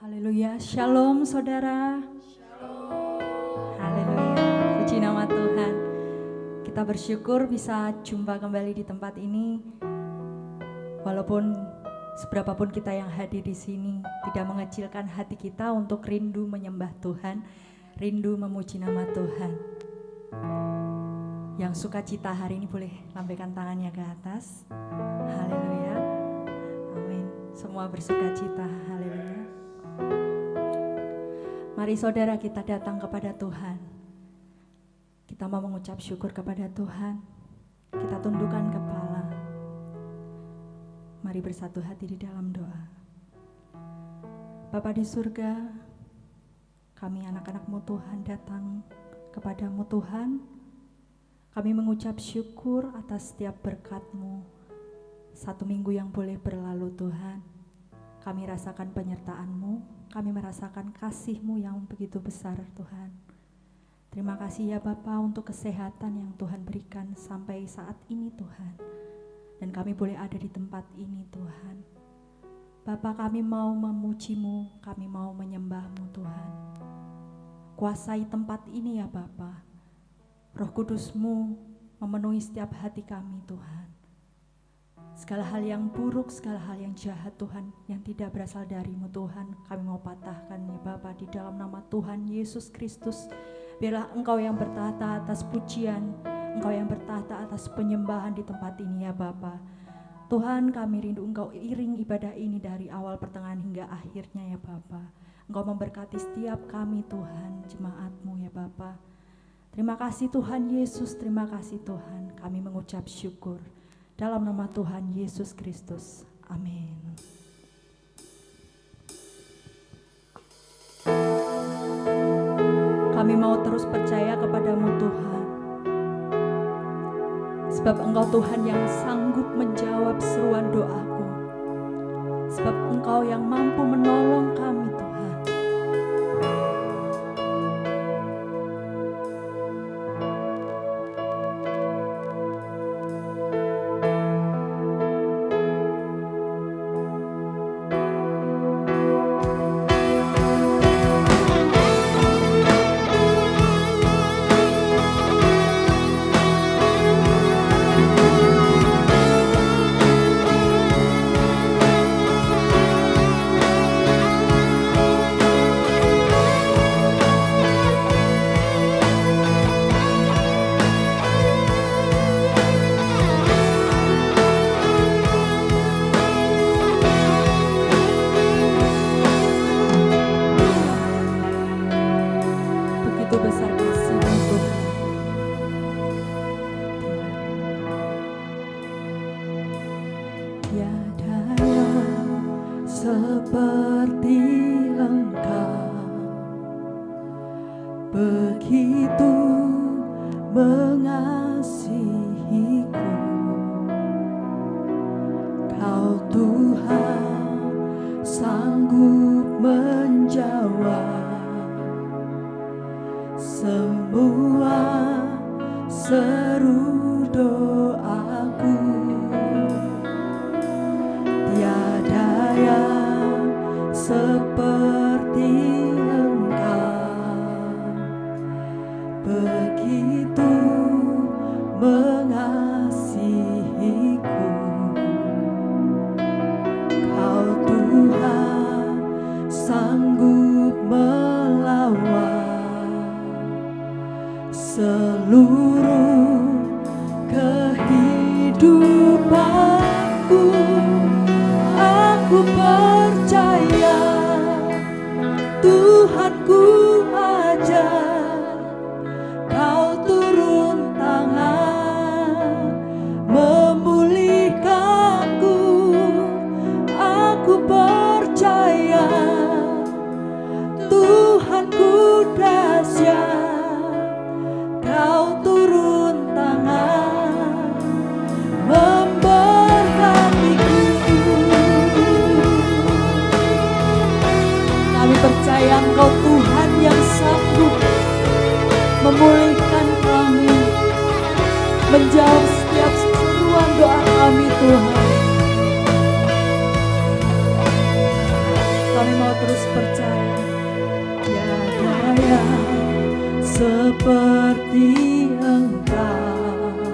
Haleluya, shalom saudara. Haleluya, puji nama Tuhan. Kita bersyukur bisa jumpa kembali di tempat ini. Walaupun seberapapun kita yang hadir di sini, tidak mengecilkan hati kita untuk rindu menyembah Tuhan, rindu memuji nama Tuhan. Yang sukacita hari ini boleh lambaikan tangannya ke atas. Haleluya, amin. Semua bersukacita, haleluya. Mari saudara kita datang kepada Tuhan. Kita mau mengucap syukur kepada Tuhan. Kita tundukkan kepala. Mari bersatu hati di dalam doa. Bapa di surga, kami anak-anak-Mu Tuhan datang kepadamu Tuhan. Kami mengucap syukur atas setiap berkat-Mu. Satu minggu yang boleh berlalu Tuhan. Kami rasakan penyertaan-Mu. Kami merasakan kasih-Mu yang begitu besar Tuhan. Terima kasih ya Bapa untuk kesehatan yang Tuhan berikan sampai saat ini Tuhan. Dan kami boleh ada di tempat ini Tuhan. Bapa, kami mau memuji-Mu, kami mau menyembah-Mu Tuhan. Kuasai tempat ini ya Bapa. Roh Kudus-Mu memenuhi setiap hati kami Tuhan. Segala hal yang buruk, segala hal yang jahat Tuhan, yang tidak berasal dari-Mu Tuhan, kami mau patahkan ya Bapa di dalam nama Tuhan Yesus Kristus. Biarlah Engkau yang bertahta atas pujian, Engkau yang bertahta atas penyembahan di tempat ini ya Bapa. Tuhan, kami rindu Engkau iring ibadah ini dari awal pertengahan hingga akhirnya ya Bapa. Engkau memberkati setiap kami Tuhan, jemaat-Mu ya Bapa. Terima kasih Tuhan Yesus, terima kasih Tuhan. Kami mengucap syukur. Dalam nama Tuhan Yesus Kristus. Amin. Kami mau terus percaya kepadamu Tuhan. Sebab Engkau Tuhan yang sanggup menjawab seruan doaku. Sebab Engkau yang mampu menolong kami Tuhan. Menjawab setiap seruan doa kami Tuhan. Kami mau terus percaya. Tiada yang seperti Engkau,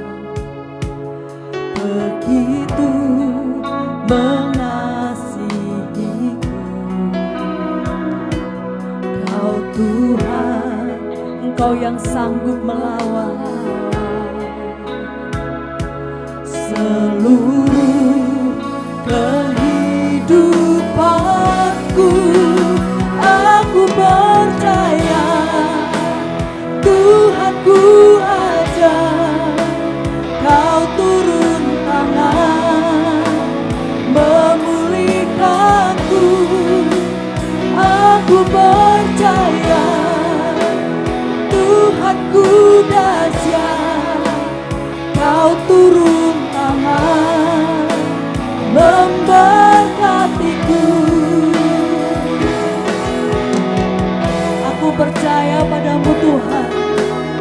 begitu mengasihiku. Kau Tuhan, Engkau yang sanggup melawan seluruh kehidupanku. Aku percaya Tuhanku ada, Kau turun tangan memulihkanku. Aku percaya Tuhanku dahsyat, Kau turun tangan memberkatiku. Aku percaya padamu Tuhan,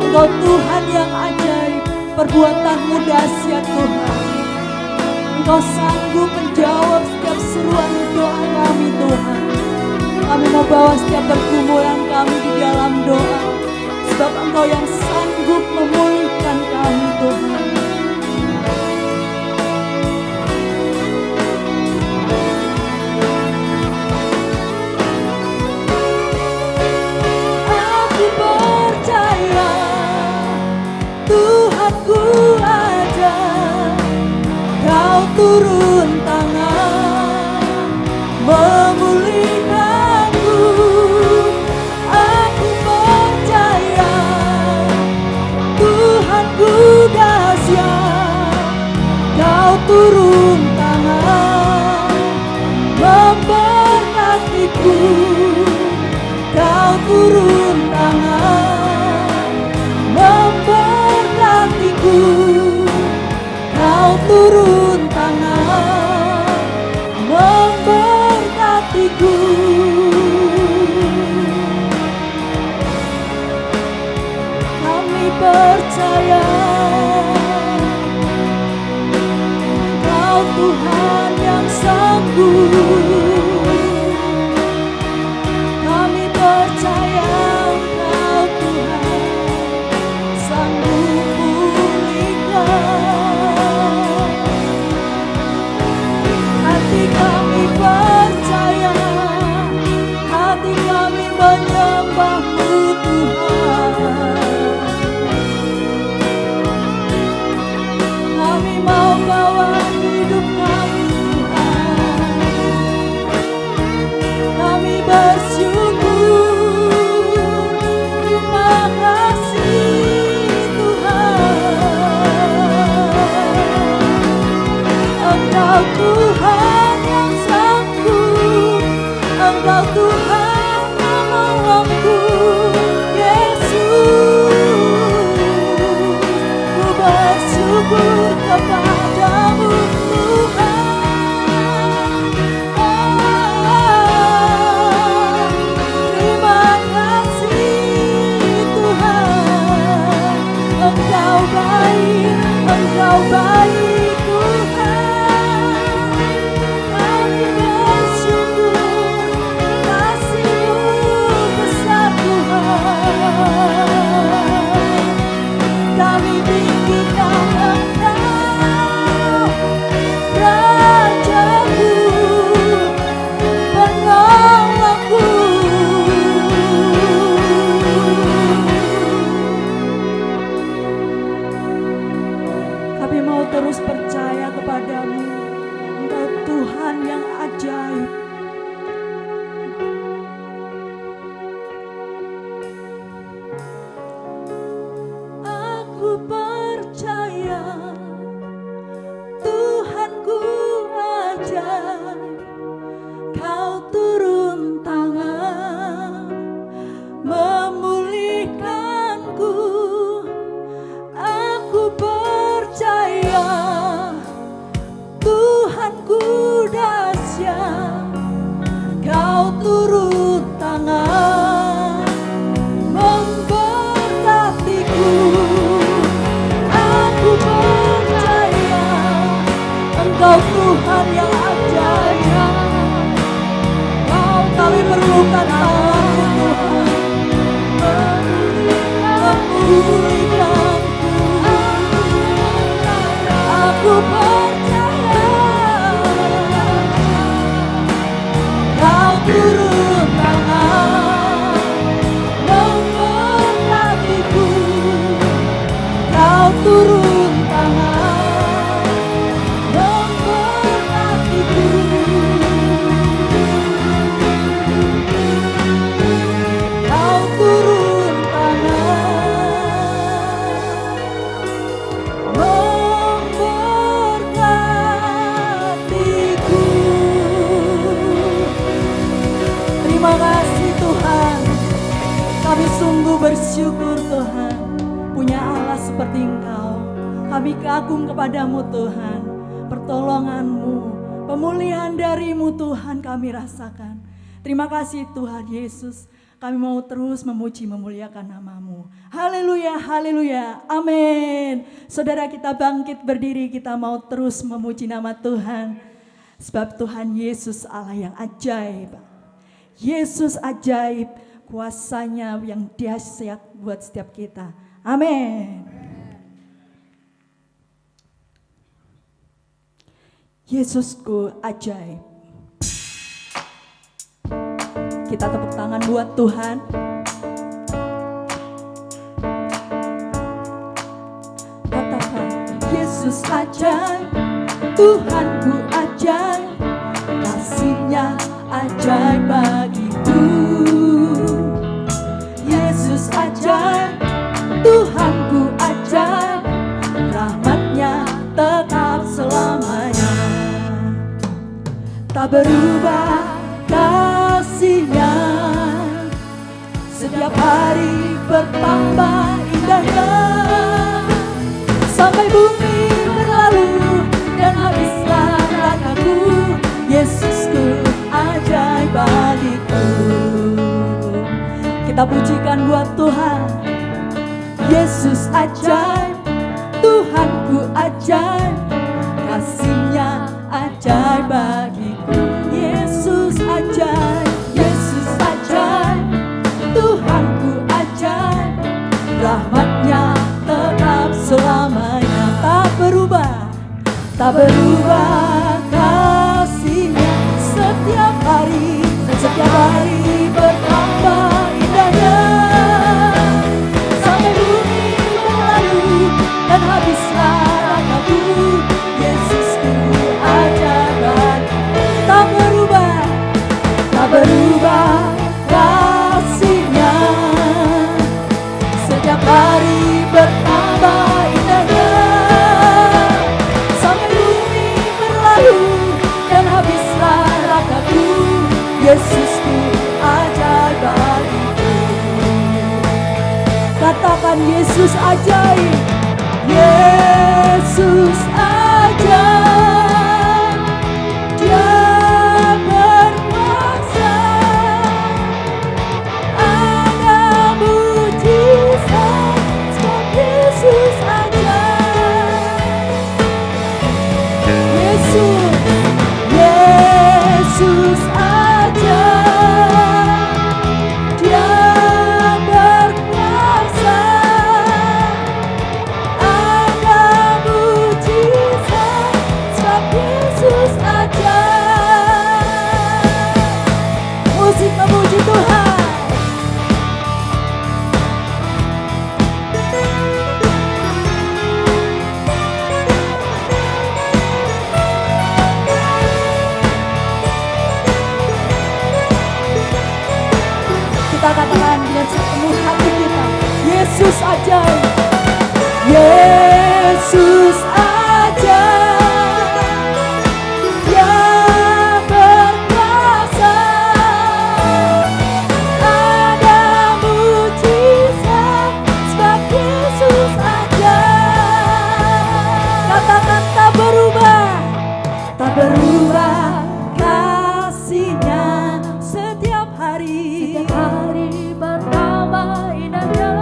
Engkau Tuhan yang ajaib, perbuatan-Mu dahsyat Tuhan. Engkau sanggup menjawab setiap seruan doa kami Tuhan. Kami mau bawa setiap pergumulan kami di dalam doa, sebab Engkau yang sanggup memulihkan kami Tuhan. Aku percaya Tuhanku ada, Kau turun tangan memulihkanku. Aku percaya Tuhanku dahsyat, Kau turun tangan memberkatiku. Kau turun tangan memberkatiku. Kau turun tangan memberkatiku. Kami percaya Kau Tuhan yang sanggup. Kami percaya Engkau Tuhan sanggup pulihkan. Hati kami percaya, hati kami menyembah-Mu Tuhan. Kami mau bawa hidup kami Tuhan. Kami bersyukur, terima kasih Tuhan. Engkau Tuhan yang sanggup, Engkau Tuhan yang menolongku, Yesus. Ku bersyukur kepadamu Tuhan. Terima kasih Tuhan. Engkau baik, Engkau baik Tuhan. Kami bersyukur kasih-Mu besar. kasih Tuhan. Kami sungguh bersyukur Tuhan, punya Allah seperti Engkau. Kami kagum kepadamu Tuhan, pertolongan-Mu, pemulihan dari-Mu Tuhan kami rasakan. Terima kasih Tuhan Yesus. Kami mau terus memuji memuliakan nama-Mu. Haleluya, haleluya, amin. Saudara, kita bangkit berdiri, kita mau terus memuji nama Tuhan. Sebab Tuhan Yesus Allah yang ajaib. Yesus ajaib, kuasanya yang dahsyat buat setiap kita. Amin. Yesusku ajaib. Kita tepuk tangan buat Tuhan. Katakan, Yesus ajaib, Tuhanku ajaib, kasih-Nya ajaib bagiku. Yesus ajaib, Tuhanku ajaib, rahmat-Nya tetap selamanya. Tak berubah kasih-Nya, setiap hari bertambah indahnya. Sampai bumi berlalu dan habislah ragaku, Yesusku ajaib bagiku. Kita pujikan buat Tuhan. Yesus ajaib, Tuhanku ajaib, kasih-Nya ajaib bagiku. Yesus ajaib, Yesus ajaib, Tuhanku ajaib, rahmat-Nya tetap selamanya. Tak berubah, tak berubah kasih-Nya, setiap hari bertambah indahnya. Sampai bumi berlalu dan habislah ragaku, Yesusku ajaib bagiku. Tak berubah, tak berubah kasih-Nya, setiap hari bertambah indahnya. Sampai bumi berlalu dan habislah ragaku, Yesusku ajaib bagiku. Katakan Yesus ajaib, Yesus ajaib, Dia berkuasa, ada mujizat, sebab Yesus ajaib. Yesus, Yesus ajaib, Dia berkuasa, ada mujizat, sebab Yesus ajaib. Musik memuji Tuhan. Kita katakan dengan sepenuh hati kita, Yesus ajaib, Yesus ajaib, Dia berkuasa, ada mujizat, sebab Yesus ajaib. Katakan tak berubah, tak berubah kasih-Nya, setiap hari bertambah indahnya.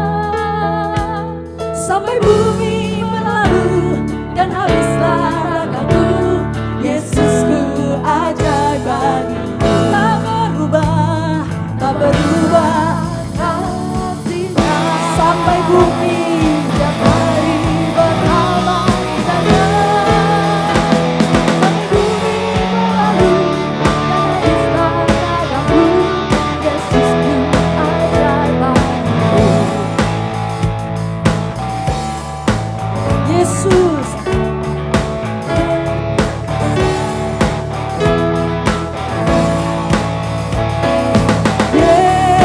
Sampai bumi berlalu dan habislah ragaku, Yesusku ajaib bagiku. Tak berubah, tak berubah kasih-Nya, sampai bumi setiap hari bertambah indahnya. Sampai bumi berlalu dan habislah ragaku, Yesusku ajaib bagiku. Yesus, Yesus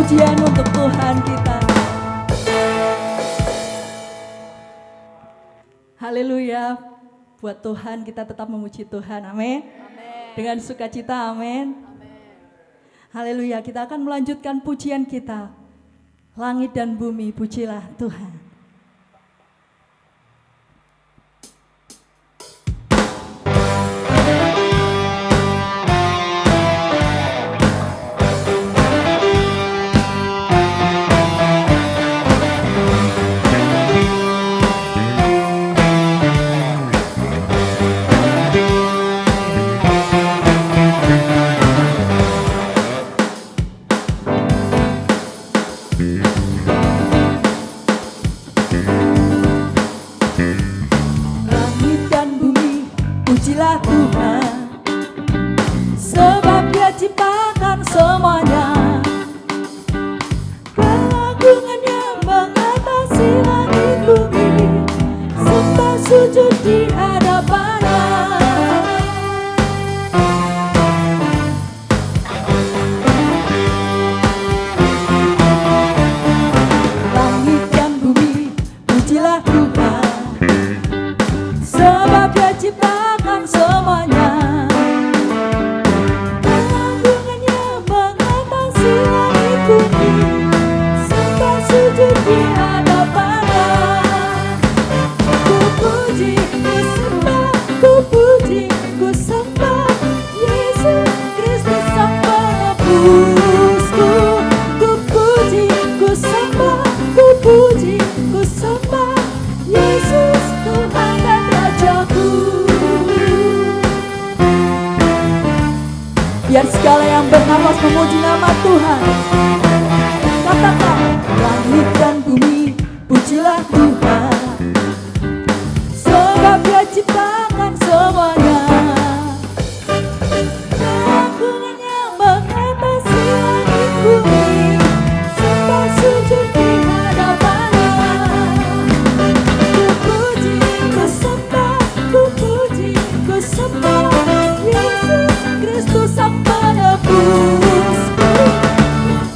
pujian untuk Tuhan kita. Haleluya. Buat Tuhan kita tetap memuji Tuhan. Amin. Dengan sukacita. Amin. Haleluya. Kita akan melanjutkan pujian kita. Langit dan bumi pujilah Tuhan. Pujilah Tuhan, sebab Dia ciptakan semuanya. Keagungannya mengatasi langit bumi, sembah sujud di hadapannya. Langit dan bumi, pujilah Tuhan, sebab Dia ciptakan semuanya. Keagungannya mengatasi langit bumi, sembah sujud di hadapannya. Ku puji, ku sembah, ku puji, ku sembah Yesus Kristus Sang Penebusku. Ku puji, ku sembah, ku puji, ku sembah Yesus Tuhan dan Rajaku. Biar segala yang bernapas memuji nama Tuhan. Katakan, langit dan bumi pujilah Tuhan, sebab Dia ciptakan semuanya. Keagungannya mengatasi langit bumi, sembah sujud di hadapannya. Ku puji, ku sembah, ku puji, ku sembah Yesus Kristus Sang Penebusku.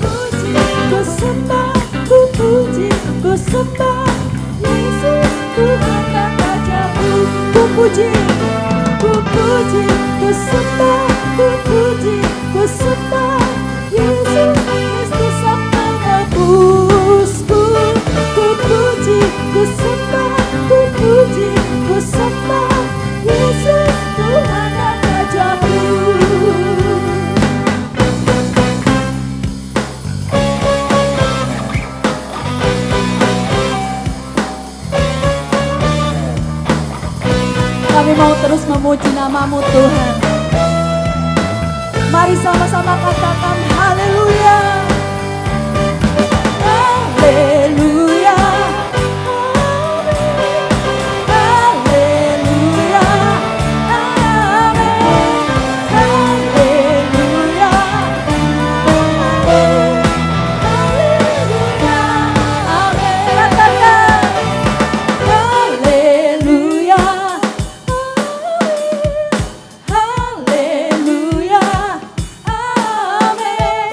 Ku puji, ku sembah, ku puji, ku sembah Yesus Tuhan dan Rajaku. Ku puji, ku puji, ku sembah, ku puji, ku sembah Yesus Kristus Sang Penebusku. Ku puji, ku sembah, ku puji, ku sembah Yesus Tuhan dan Rajaku. Kami mau terus memuji nama-Mu Tuhan. Mari sama-sama katakan haleluya. Haleluya. Haleluya. Amin. Haleluya. Haleluya. Amin. Katakan haleluya. Haleluya, amin.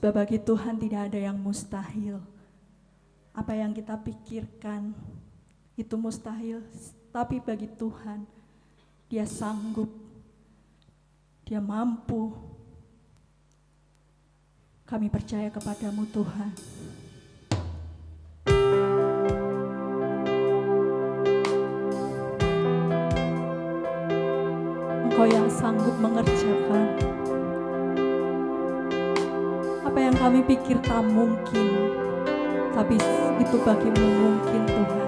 Sebab bagi Tuhan tidak ada yang mustahil. Apa yang kita pikirkan itu mustahil, tapi bagi Tuhan Dia sanggup, Dia mampu. Kami percaya kepadamu Tuhan. Engkau yang sanggup mengerjakan apa yang kami pikir tak mungkin, tapi itu bagimu mungkin Tuhan.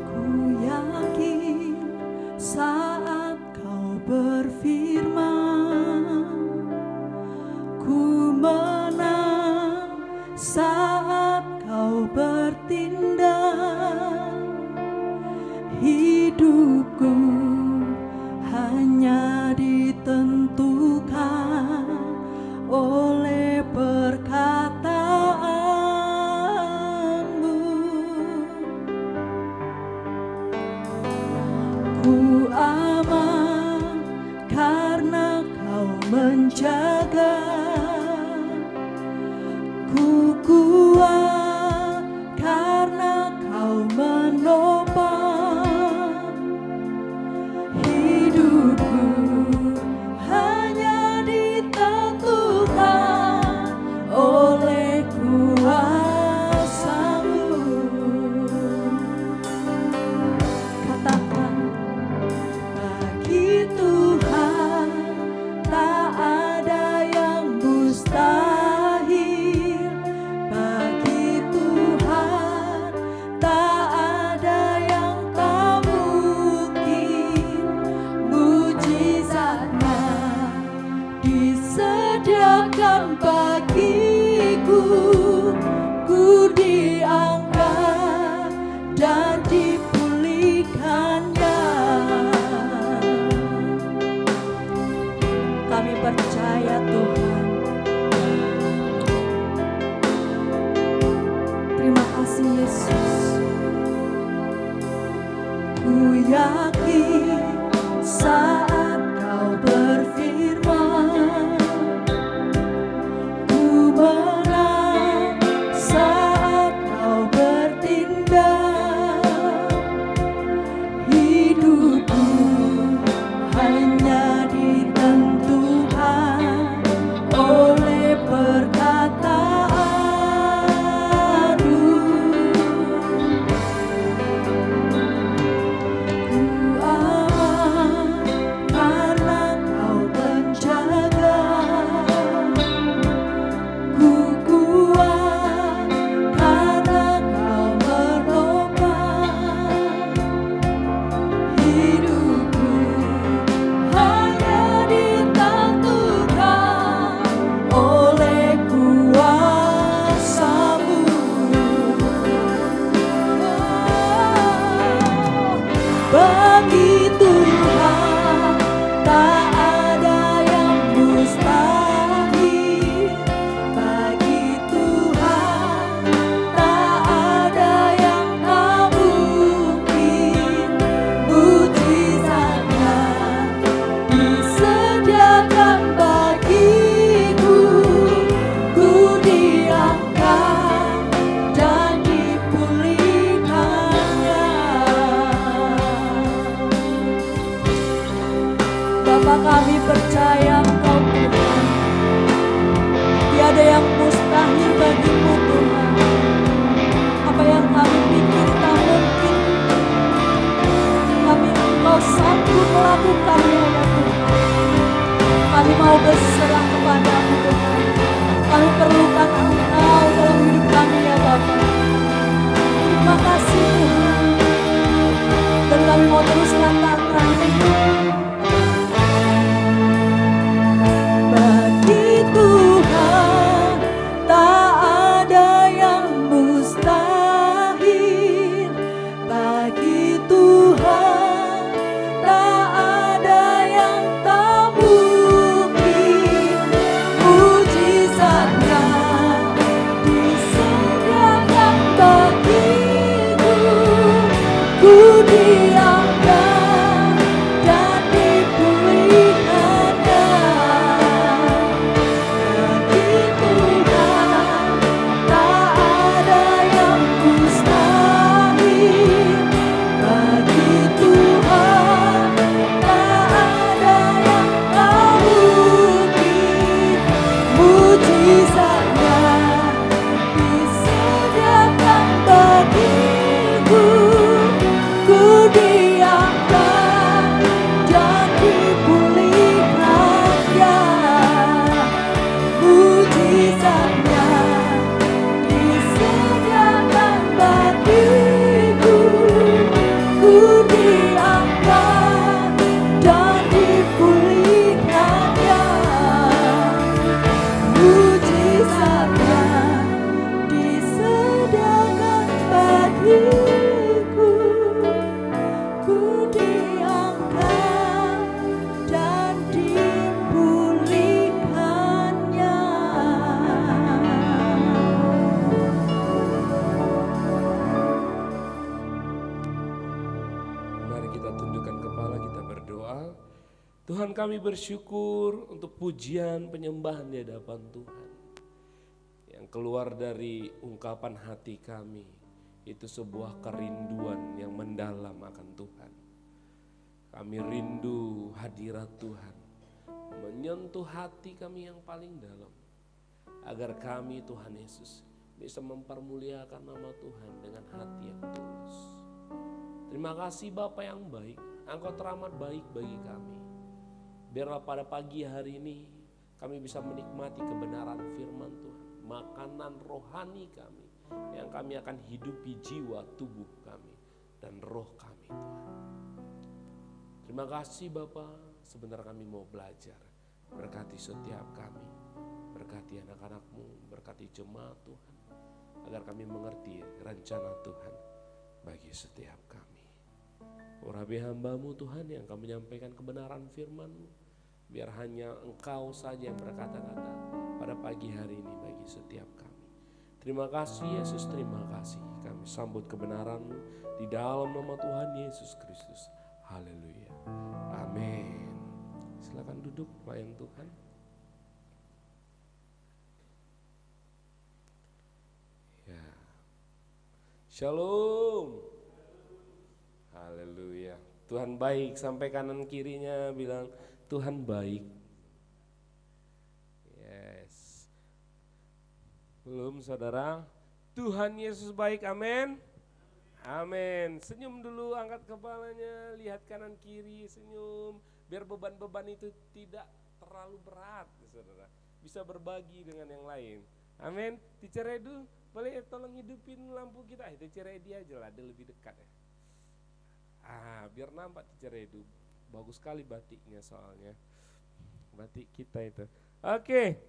Ku yakin saat kau berfirman, ku menang saat kau bertindak. Hidupku hanya ditentukan oleh perkataanmu. Ku aman karena kau menjaga. Ku kuat karena kau menopang. Hidupku hanya ditentukan oleh kuasa-Mu. Katakan, bagi Tuhan tak ada yang mustahil. Bagi Tuhan tak ada yang tak mungkin. Mujizatnya disediakan bagiku. Ku diangkat dan dipulihkannya. Kami percaya Tuhan. Terima kasih Yesus. Ku yakin saat kau berfirman, ku menang saat kau bertindak. Hidupku hanya ditentukan oleh perkataanmu. Ku aman karena kau menjaga. Ku kuat karena kau menopang. Hidupku hanya ditentukan oleh kuasa-Mu. Bagi Tuhan tak ada yang mustahil. Bagi Tuhan tak ada yang tak mungkin. Mujizatnya disediakan bagiku. Ku diangkat dan dipulihkannya. Bapa, kami percaya Engkau Tuhan. Tiada yang mustahil bagimu Tuhan. Apa yang kami pikir tak mungkin, tapi Engkau sanggup melakukannya ya Tuhan. Kami mau berserah kepadamu Tuhan. Kami perlukan Engkau dalam hidup kami ya Bapa. Terima kasih Tuhan. Dan kami mau terus katakan, bagi Tuhan tak ada yang mustahil. Bagi Tuhan tak ada yang tak mungkin. Mujizatnya disediakan Tuhan, kami bersyukur untuk pujian penyembahan di hadapan Tuhan. Yang keluar dari ungkapan hati kami, itu sebuah kerinduan yang mendalam akan Tuhan. Kami rindu hadirat Tuhan, menyentuh hati kami yang paling dalam. Agar kami, Tuhan Yesus, bisa mempermuliakan nama Tuhan dengan hati yang tulus. Terima kasih Bapa yang baik, Engkau teramat baik bagi kami. Biarlah pada pagi hari ini kami bisa menikmati kebenaran firman Tuhan, makanan rohani kami yang kami akan hidupi jiwa, tubuh kami, dan roh kami Tuhan. Terima kasih Bapa, sebentar kami mau belajar. Berkati setiap kami, berkati anak-anak-Mu, berkati jemaat Tuhan, agar kami mengerti rencana Tuhan bagi setiap kami. Urapi hamba-Mu Tuhan yang Kau menyampaikan kebenaran firman-Mu, biar hanya Engkau saja yang berkata-kata pada pagi hari ini bagi setiap kami. Terima kasih Yesus, terima kasih. Kami sambut kebenaran-Mu di dalam nama Tuhan Yesus Kristus. Haleluya. Amin. Silakan duduk pelayan Tuhan. Ya. Shalom. Haleluya. Tuhan baik, sampai kanan kirinya bilang Tuhan baik. Yes. Belum saudara? Tuhan Yesus baik, amin. Amin. Senyum dulu, angkat kepalanya, lihat kanan kiri, senyum. Biar beban-beban itu tidak terlalu berat, saudara. Bisa berbagi dengan yang lain. Amin. Teacher Edu, boleh tolong hidupin lampu kita. Teacher Edi aja lah, dia lebih dekat ya. Biar nampak Teacher Edu. Bagus sekali batiknya soalnya. Batik kita itu. Oke.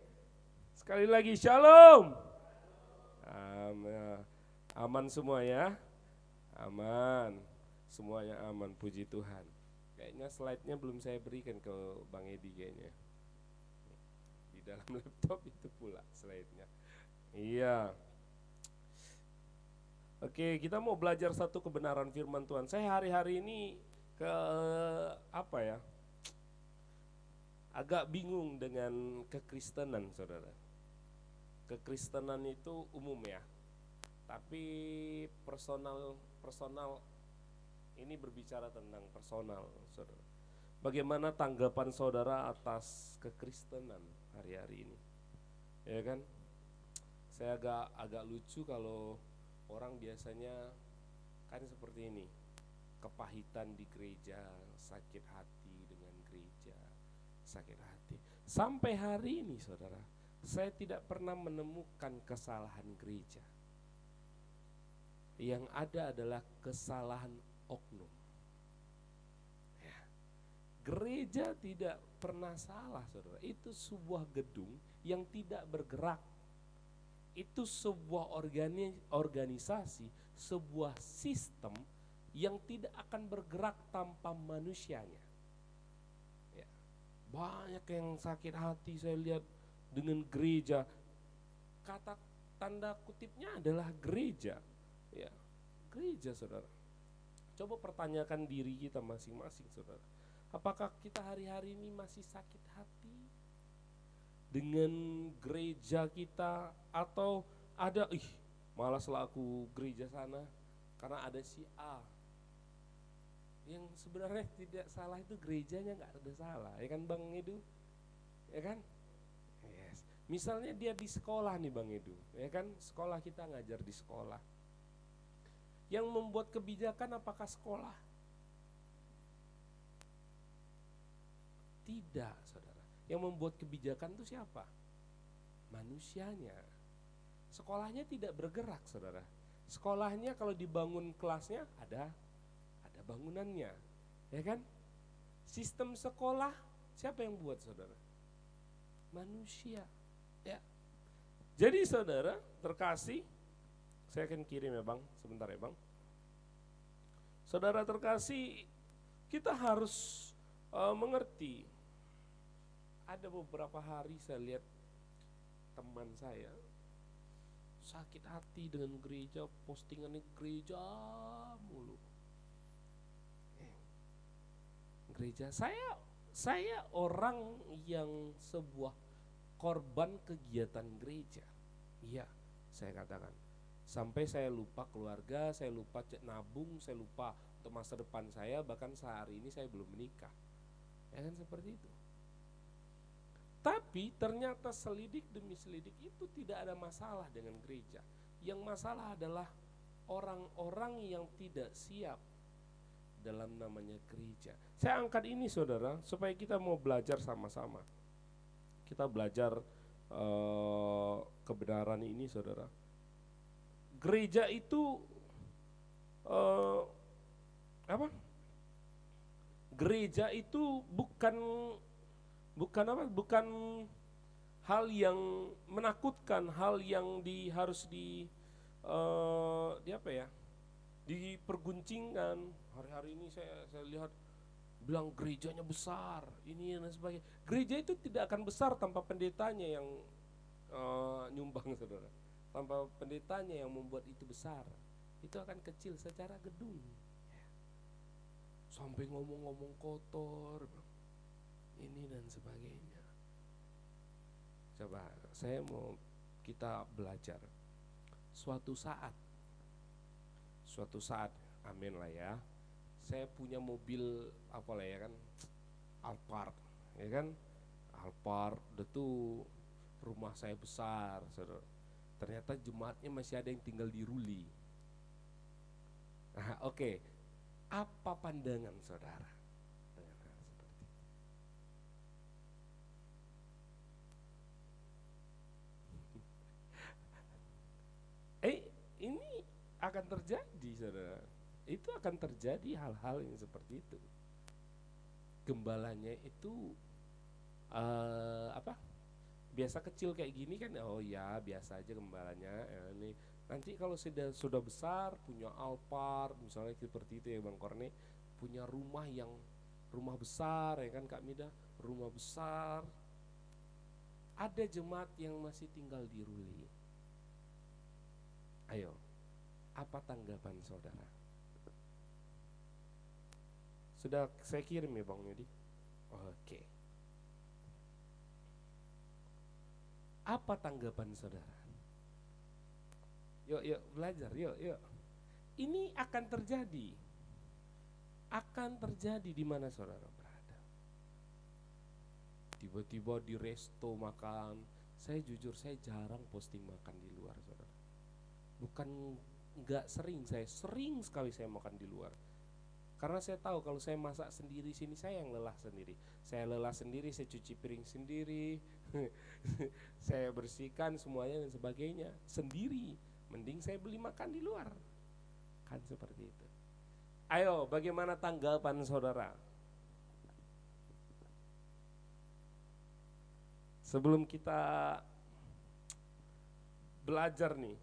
Sekali lagi shalom. Aman semua ya. Aman. Semuanya aman, puji Tuhan. Kayaknya slide-nya belum saya berikan ke Bang Edi kayaknya. Di dalam laptop itu pula slide-nya. Iya. Oke, kita mau belajar satu kebenaran firman Tuhan. Saya hari-hari ini agak bingung dengan kekristenan, saudara. Kekristenan itu umum ya, tapi personal ini berbicara tentang personal, saudara. Bagaimana tanggapan saudara atas kekristenan hari-hari ini? Ya kan? Saya agak lucu kalau orang biasanya kan seperti ini, kepahitan di gereja, sakit hati dengan gereja, sakit hati. Sampai hari ini saudara, saya tidak pernah menemukan kesalahan gereja. Yang ada adalah kesalahan oknum. Ya. Gereja tidak pernah salah saudara, itu sebuah gedung yang tidak bergerak. Itu sebuah organisasi, sebuah sistem yang tidak akan bergerak tanpa manusianya. Ya. Banyak yang sakit hati saya lihat dengan gereja. Kata tanda kutipnya adalah gereja. Ya, gereja saudara. Coba pertanyakan diri kita masing-masing saudara. Apakah kita hari-hari ini masih sakit hati dengan gereja kita, atau ada malaslah aku gereja sana karena ada si A yang sebenarnya tidak salah, itu gerejanya nggak ada salah, ya kan Bang Edu, ya kan? Yes. Misalnya dia di sekolah nih Bang Edu, ya kan, sekolah kita ngajar di sekolah, yang membuat kebijakan apakah sekolah? Tidak saudara. Yang membuat kebijakan itu siapa? Manusianya. Sekolahnya tidak bergerak saudara. Sekolahnya kalau dibangun kelasnya ada bangunannya, ya kan? Sistem sekolah siapa yang buat saudara? Manusia, ya. Jadi saudara terkasih, saya akan kirim ya Bang, sebentar ya Bang. Saudara terkasih, kita harus mengerti. Ada beberapa hari saya lihat teman saya sakit hati dengan gereja, postingannya gereja mulu. Gereja saya Saya orang yang sebuah korban kegiatan gereja. Iya, saya katakan. Sampai saya lupa keluarga, saya lupa nabung, saya lupa untuk masa depan saya, bahkan sehari ini saya belum menikah. Ya kan seperti itu. Tapi ternyata selidik demi selidik itu tidak ada masalah dengan gereja. Yang masalah adalah orang-orang yang tidak siap dalam namanya gereja. Saya angkat ini saudara, supaya kita mau belajar sama-sama. Kita belajar kebenaran ini saudara. Gereja itu apa? Gereja itu bukan hal yang menakutkan, hal yang harus di apa ya? Diperguncingkan. Hari-hari ini saya lihat bilang gerejanya besar, ini dan sebagainya. Gereja itu tidak akan besar tanpa pendetanya yang nyumbang saudara. Tanpa pendetanya yang membuat itu besar, itu akan kecil secara gedung. Sampai ngomong-ngomong kotor, ini dan sebagainya. Coba saya mau kita belajar. Suatu saat, amin lah ya. Saya punya mobil apalah ya kan, Alphard, ya kan, Alphard. Itu rumah saya besar, saudara. Ternyata jemaatnya masih ada yang tinggal di Ruli. Nah, oke. Apa pandangan saudara dengan hal seperti itu? Ini akan terjadi saudara. Itu akan terjadi hal-hal yang seperti itu. Gembalanya itu biasa kecil kayak gini kan, oh ya biasa aja gembalanya. Ini nanti kalau sudah besar, punya Alphard misalnya seperti itu ya Bang Korne, punya rumah besar ya kan Kak Mida, rumah besar. Ada jemaat yang masih tinggal di Ruli. Ayo, apa tanggapan saudara? Sudah saya kirim ya Bang Yudi. Oke. Apa tanggapan saudara? Yuk belajar, yuk. Ini akan terjadi. Akan terjadi di mana saudara berada. Tiba-tiba di resto makan. Saya jujur saya jarang posting makan di luar saudara. Bukan enggak sering, saya sering sekali saya makan di luar. Karena saya tahu kalau saya masak sendiri sini saya yang lelah sendiri. Saya lelah sendiri, saya cuci piring sendiri, saya bersihkan semuanya dan sebagainya sendiri. Mending saya beli makan di luar. Kan seperti itu. Ayo, bagaimana tanggapan saudara? Sebelum kita belajar nih,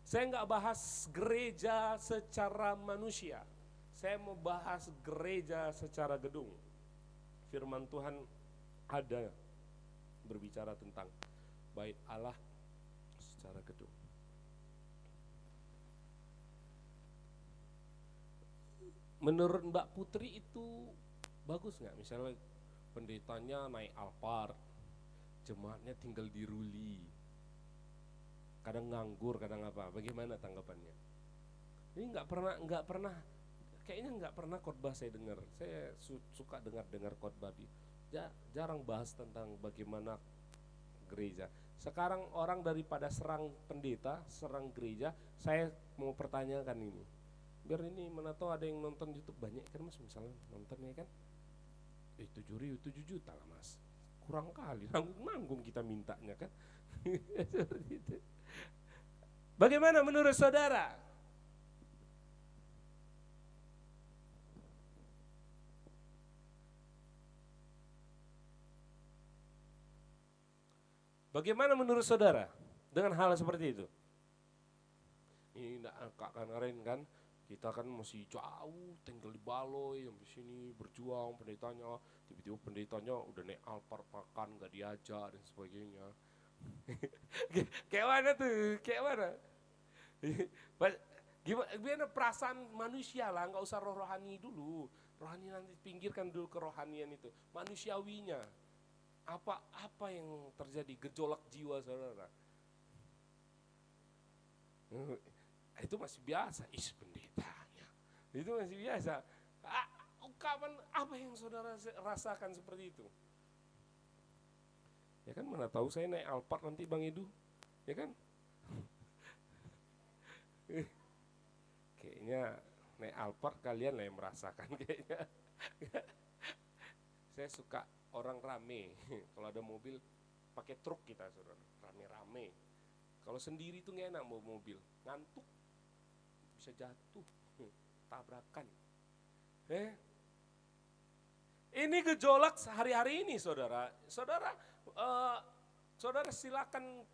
saya nggak bahas gereja secara manusia. Saya mau bahas gereja secara gedung. Firman Tuhan ada berbicara tentang bait Allah secara gedung. Menurut Mbak Putri itu bagus nggak? Misalnya pendetanya naik Alphard, jemaatnya tinggal di Ruli, kadang nganggur, kadang apa? Bagaimana tanggapannya? Ini nggak pernah, kayaknya nggak pernah khotbah saya dengar. Saya suka dengar khotbah jarang bahas tentang bagaimana gereja. Sekarang orang daripada serang pendeta, serang gereja, saya mau pertanyakan ini. Biar ini mana tahu ada yang nonton YouTube banyak kan Mas, misalnya nonton ya kan. 7 juta lah Mas. Kurang kali, nanggung kita mintanya kan. Seperti itu. Bagaimana menurut saudara? Bagaimana menurut saudara dengan hal seperti itu? Ini enggak kemarin kan, kita kan masih jauh, tinggal di Baloi, sampai sini berjuang pendetanya, tiba-tiba pendetanya udah naik Alphard makan, gak diajak dan sebagainya. Kayak mana tuh? Kayak mana? Gimana perasaan manusia lah, nggak usah rohani dulu. Rohani nanti pinggirkan dulu kerohanian itu, manusiawinya. Apa yang terjadi, gejolak jiwa saudara. Itu masih biasa, pendetanya. Itu masih biasa. Ungkapan apa yang saudara rasakan seperti itu? Ya kan, mana tahu saya naik Alphard nanti Bang Edu, ya kan? Kayaknya naik Alphard kalian lah yang merasakan kayaknya. Saya suka orang rame. Kalau ada mobil pakai truk kita saudara, rame-rame. Kalau sendiri tuh nggak enak bawa mobil, ngantuk, bisa jatuh, tabrakan. Ini gejolak sehari-hari ini saudara. Saudara silakan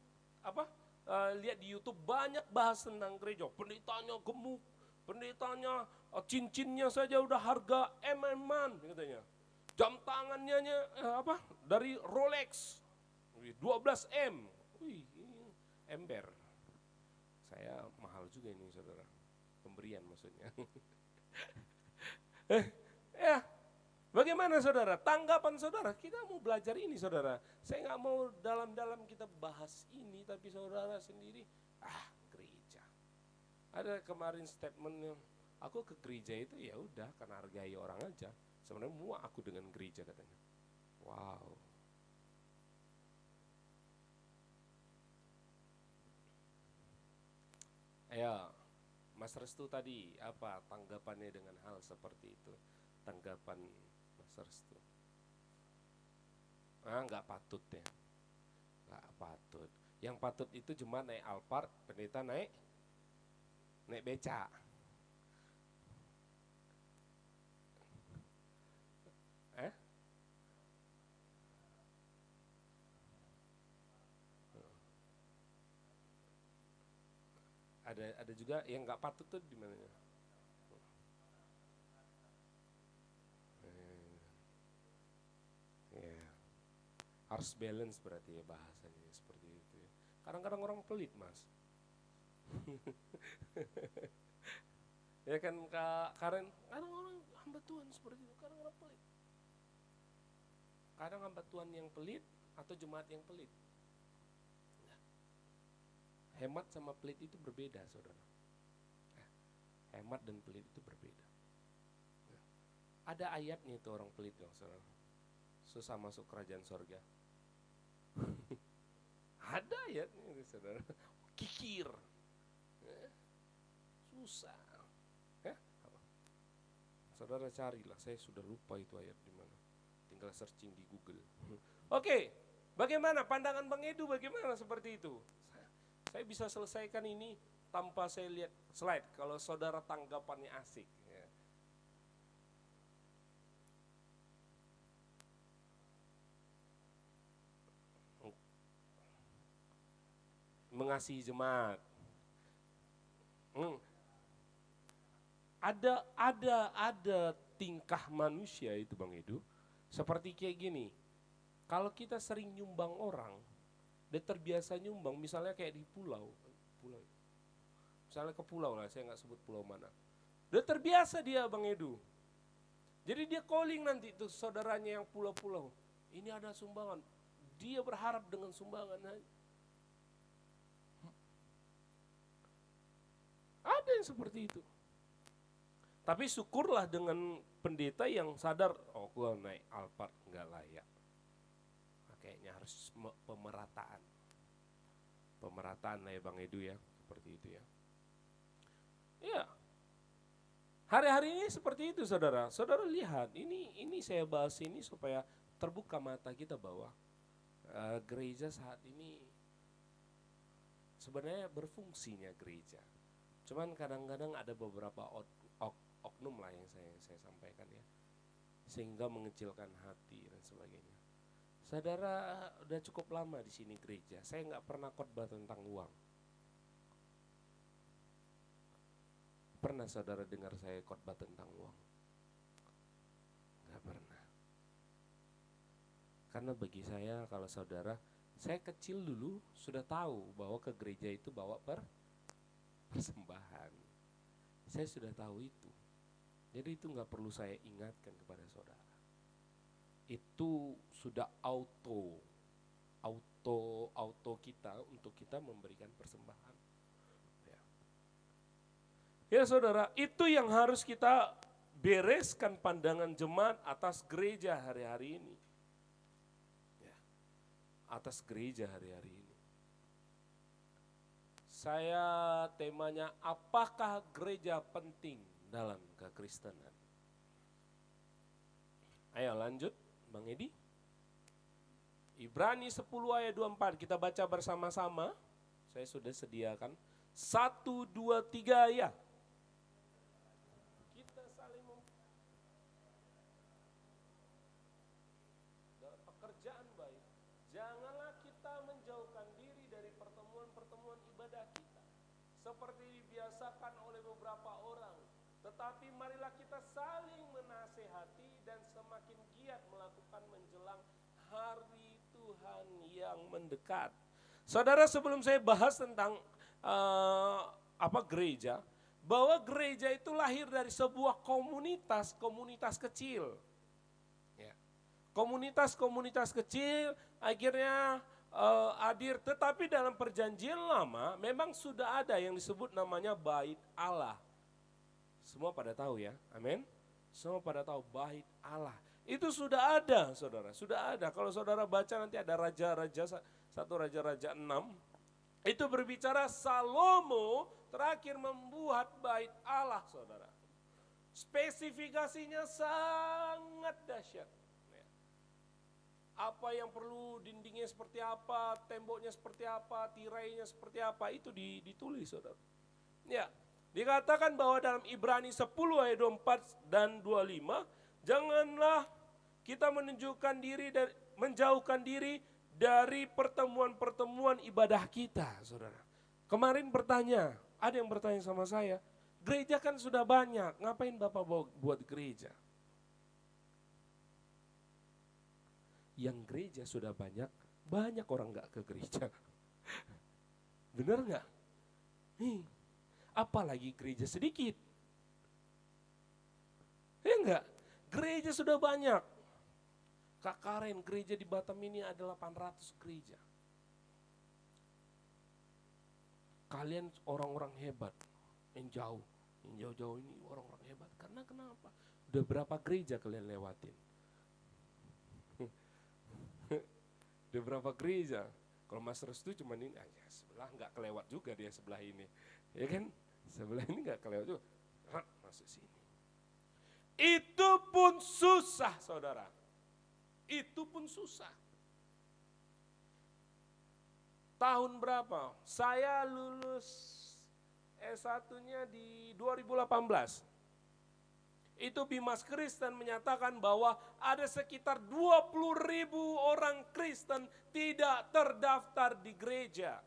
lihat di YouTube, banyak bahas tentang gereja. Pendetanya gemuk, pendetanya cincinnya saja udah harga MM-an katanya. Jam tangannya dari Rolex 12M. Wih, ember. Saya mahal juga ini saudara, pemberian maksudnya. Ya, bagaimana saudara? Tanggapan saudara? Kita mau belajar ini saudara. Saya nggak mau dalam-dalam kita bahas ini, tapi saudara sendiri, gereja. Ada kemarin statementnya, aku ke gereja itu ya udah karena hargai orang aja. Sebenarnya muak aku dengan gereja katanya. Wow. Ayo, Mas Restu tadi apa tanggapannya dengan hal seperti itu? Tanggapan Mas Restu. Nggak patut ya. Nggak patut. Yang patut itu cuma naik Alphard, pendeta naik beca. Ada juga yang nggak patut tuh di mana? Ya, harus balance berarti ya bahasanya seperti itu ya. Kadang-kadang orang pelit mas. Ya kan kadang orang hamba Tuhan seperti itu, kadang-kadang pelit. Kadang hamba Tuhan yang pelit atau jemaat yang pelit. Hemat sama pelit itu berbeda saudara. Hemat dan pelit itu berbeda. Ada ayatnya itu orang pelit dong saudara. Susah masuk kerajaan sorga. Ada ayatnya itu saudara. Kikir. Susah. Saudara carilah, saya sudah lupa itu ayat di mana. Tinggal searching di Google. Oke, bagaimana pandangan Bang Edu, bagaimana seperti itu? Saya bisa selesaikan ini tanpa saya lihat slide kalau saudara tanggapannya asik. Ya. Mengasihi jemaat. Ada tingkah manusia itu Bang Edu. Seperti kayak gini. Kalau kita sering nyumbang orang, dia terbiasa nyumbang, misalnya kayak di pulau, misalnya ke pulau lah, saya nggak sebut pulau mana. Dia terbiasa dia Bang Edu. Jadi dia calling nanti tuh saudaranya yang pulau-pulau, ini ada sumbangan, dia berharap dengan sumbangan. Ada yang seperti itu. Tapi syukurlah dengan pendeta yang sadar, oh gua naik Alphard nggak layak. Kayaknya harus pemerataan lah ya Bang Edu ya, seperti itu ya. Iya, hari-hari ini seperti itu saudara. Saudara lihat, ini saya bahas ini supaya terbuka mata kita bahwa gereja saat ini sebenarnya berfungsinya gereja. Cuman kadang-kadang ada beberapa oknum lah yang saya sampaikan ya, sehingga mengecilkan hati dan sebagainya. Saudara udah cukup lama di sini gereja, saya nggak pernah khotbah tentang uang. Pernah saudara dengar saya khotbah tentang uang? Nggak pernah. Karena bagi saya kalau saudara, saya kecil dulu sudah tahu bahwa ke gereja itu bawa persembahan. Saya sudah tahu itu. Jadi itu nggak perlu saya ingatkan kepada saudara. Itu sudah auto kita untuk kita memberikan persembahan. Ya saudara, itu yang harus kita bereskan pandangan jemaat atas gereja hari-hari ini. Ya, atas gereja hari-hari ini. Saya temanya, apakah gereja penting dalam kekristenan? Ayo lanjut, Bang Edi. Ibrani 10 ayat 24, kita baca bersama-sama. Saya sudah sediakan. 1, 2, 3 ya. Kita saling dalam pekerjaan baik. Janganlah kita menjauhkan diri dari pertemuan-pertemuan ibadah kita, seperti dibiasakan oleh beberapa orang. Tetapi marilah kita saling menasehati dan semakin giat melakukan menjelang hari Tuhan yang mendekat. Saudara, sebelum saya bahas tentang gereja, bahwa gereja itu lahir dari sebuah komunitas kecil. Ya. Komunitas kecil akhirnya hadir, tetapi dalam perjanjian lama memang sudah ada yang disebut namanya bait Allah. Semua pada tahu ya, amin. Semua pada tahu bait Allah. Itu sudah ada, saudara, sudah ada. Kalau saudara baca nanti ada raja-raja, 1 Raja-Raja 6. Itu berbicara Salomo terakhir membuat bait Allah, saudara. Spesifikasinya sangat dahsyat. Apa yang perlu, dindingnya seperti apa, temboknya seperti apa, tirainya seperti apa, itu ditulis, saudara. Ya, dikatakan bahwa dalam Ibrani 10 ayat 24 dan 25, janganlah kita menjauhkan diri dari pertemuan-pertemuan ibadah kita, saudara. Kemarin ada yang bertanya sama saya, gereja kan sudah banyak, ngapain Bapak buat gereja? Yang gereja sudah banyak orang gak ke gereja. Bener gak? Apalagi gereja sedikit. Ya enggak? Gereja sudah banyak. Kak Karen, gereja di Batam ini ada 800 gereja. Kalian orang-orang hebat, yang jauh-jauh ini orang-orang hebat. Karena kenapa? Udah berapa gereja kalian lewatin? Udah berapa gereja? Kalau Mas Restu cuma ini aja, sebelah nggak kelewat juga dia sebelah ini. Ya kan? Sebelah ini nggak kelewat juga. Masuk sini. Itu pun susah, saudara. Itu pun susah. Tahun berapa? Saya lulus S1-nya di 2018. Itu Bimas Kristen menyatakan bahwa ada sekitar 20.000 orang Kristen tidak terdaftar di gereja.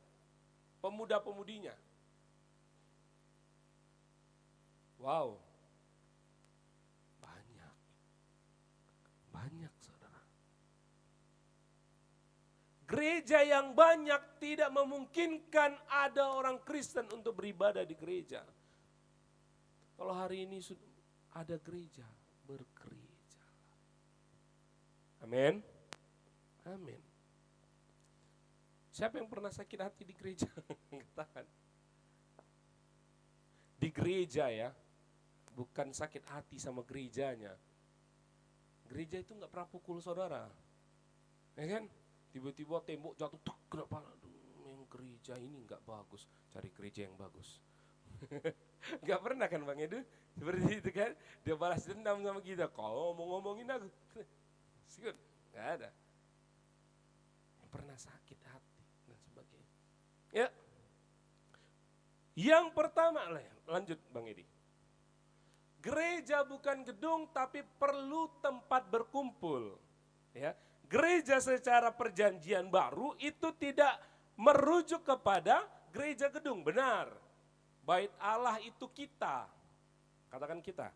Pemuda-pemudinya. Wow. Banyak, saudara. Gereja yang banyak tidak memungkinkan ada orang Kristen untuk beribadah di gereja. Kalau hari ini ada gereja, bergereja. Amin. Amin. Siapa yang pernah sakit hati di gereja? Tahan. Di gereja ya, bukan sakit hati sama gerejanya. Gereja itu nggak pernah pukul saudara, ya kan? Tiba-tiba tembok jatuh, kenapa? Yang gereja ini nggak bagus, cari gereja yang bagus. Nggak pernah kan Bang Edu? Seperti itu kan? Dia balas dendam sama kita. Kau mau ngomongin aku? Sikut, nggak ada. Pernah sakit hati dan sebagainya. Ya. Yang pertama, lanjut Bang Edi. Gereja bukan gedung tapi perlu tempat berkumpul. Ya. Gereja secara perjanjian baru itu tidak merujuk kepada gereja gedung, benar. Bait Allah itu kita. Katakan kita.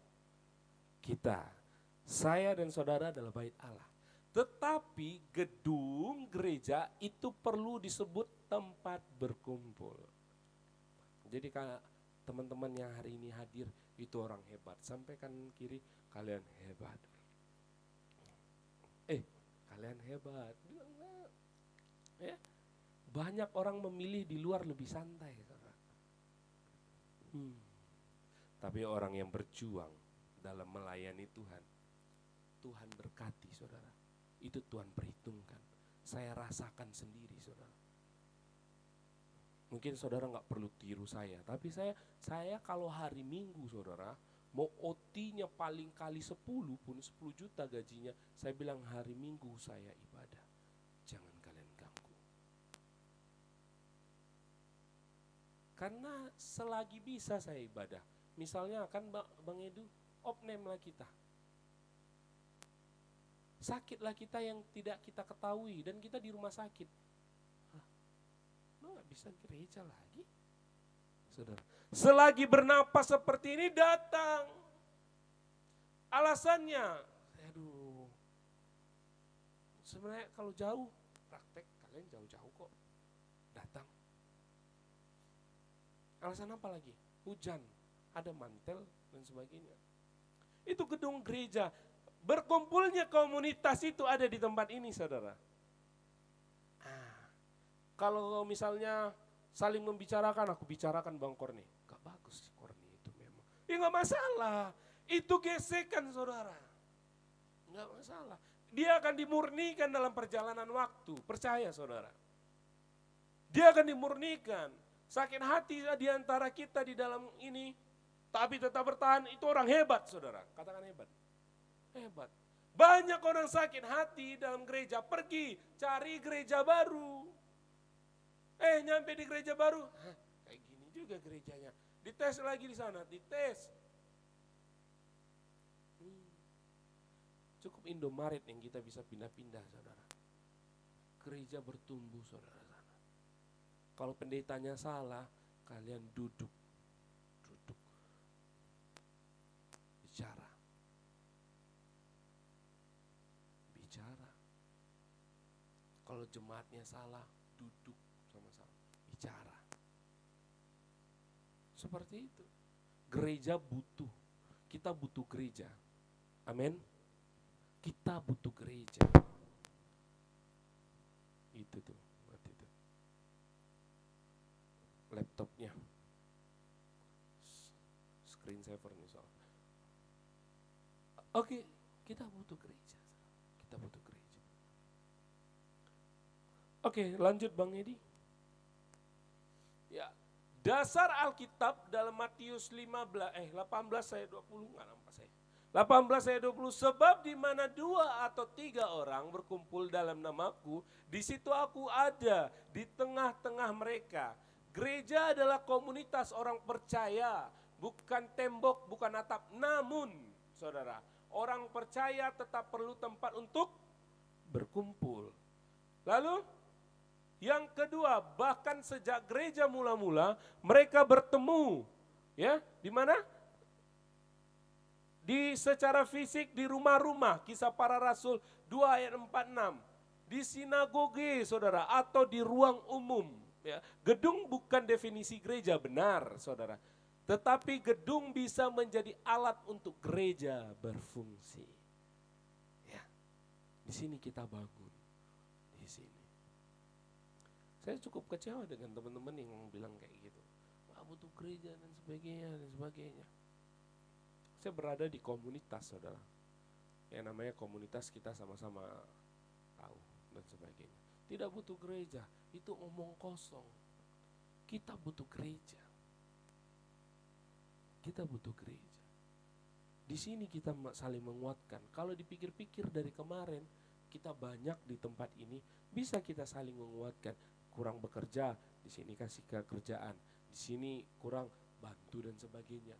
Kita. Saya dan saudara adalah bait Allah. Tetapi gedung gereja itu perlu disebut tempat berkumpul. Jadi kalau teman-teman yang hari ini hadir, itu orang hebat. Sampai kanan kiri, kalian hebat. Kalian hebat. Bilang, ya. Banyak orang memilih di luar lebih santai. Tapi orang yang berjuang dalam melayani Tuhan, Tuhan berkati saudara. Itu Tuhan perhitungkan. Saya rasakan sendiri saudara. Mungkin saudara gak perlu tiru saya, tapi saya kalau hari Minggu saudara, mau OT-nya paling kali 10 pun 10 juta gajinya, saya bilang hari Minggu saya ibadah. Jangan kalian ganggu. Karena selagi bisa saya ibadah. Misalnya kan Bang Edu, opname lah kita. Sakitlah kita yang tidak kita ketahui dan kita di rumah sakit. Lo gak bisa gereja lagi? Saudara, selagi bernapas seperti ini datang. Alasannya, aduh. Sebenarnya kalau jauh, praktek kalian jauh-jauh kok. Datang. Alasan apa lagi? Hujan, ada mantel dan sebagainya. Itu gedung gereja. Berkumpulnya komunitas itu ada di tempat ini saudara. Kalau misalnya saling membicarakan, aku bicarakan Bang Korni. Gak bagus Korni itu memang. Ya gak masalah, itu gesekan saudara. Gak masalah. Dia akan dimurnikan dalam perjalanan waktu, percaya saudara. Dia akan dimurnikan. Sakit hati di antara kita di dalam ini, tapi tetap bertahan, itu orang hebat saudara. Katakan hebat. Hebat. Banyak orang sakit hati dalam gereja, pergi cari gereja baru. Nyampe di gereja baru, kayak gini juga gerejanya. Dites lagi di sana, dites. Cukup Indomaret yang kita bisa pindah-pindah saudara. Gereja bertumbuh saudara sana. Kalau pendetanya salah, kalian duduk. Bicara. Kalau jemaatnya salah, duduk sama-sama, bicara. Seperti itu. Gereja butuh, kita butuh gereja. Amin. Kita butuh gereja. Itu tuh, berarti itu. Laptopnya. Screen saver nih soal. Oke, kita butuh gereja. Kita butuh gereja. Oke, lanjut Bang Edi. Ya, dasar Alkitab dalam Matius 18 ayat 20, enggak nampak saya. 18 ayat 20, sebab di mana 2 atau 3 orang berkumpul dalam namaku, di situ aku ada di tengah-tengah mereka. Gereja adalah komunitas orang percaya, bukan tembok, bukan atap. Namun, saudara, orang percaya tetap perlu tempat untuk berkumpul. Lalu, yang kedua, bahkan sejak gereja mula-mula, mereka bertemu, ya, di mana? Di secara fisik di rumah-rumah, Kisah Para Rasul 2 ayat 46. Di sinagoge saudara, atau di ruang umum. Ya. Gedung bukan definisi gereja, benar saudara. Tetapi gedung bisa menjadi alat untuk gereja berfungsi. Ya. Di sini kita bangun, di sini. Saya cukup kecewa dengan teman-teman yang bilang kayak gitu. Wah, butuh gereja dan sebagainya dan sebagainya. Saya berada di komunitas saudara. Yang namanya komunitas kita sama-sama tahu dan sebagainya. Tidak butuh gereja, itu omong kosong. Kita butuh gereja. Kita butuh gereja. Di sini kita saling menguatkan. Kalau dipikir-pikir dari kemarin, kita banyak di tempat ini, bisa kita saling menguatkan. Kurang bekerja, di sini kasih kerjaan, di sini kurang bantu dan sebagainya.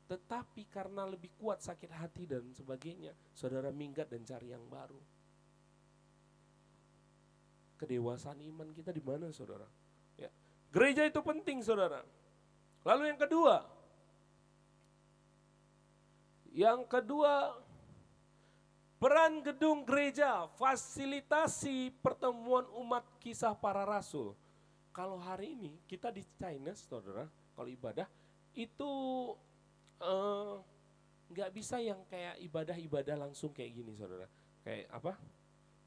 Tetapi karena lebih kuat sakit hati dan sebagainya, saudara minggat dan cari yang baru. Kedewasaan iman kita di mana saudara? Ya. Gereja itu penting saudara. Lalu yang kedua, peran gedung gereja, fasilitasi pertemuan umat Kisah Para Rasul. Kalau hari ini kita di China, saudara, kalau ibadah itu nggak bisa yang kayak ibadah-ibadah langsung kayak gini saudara. Kayak apa?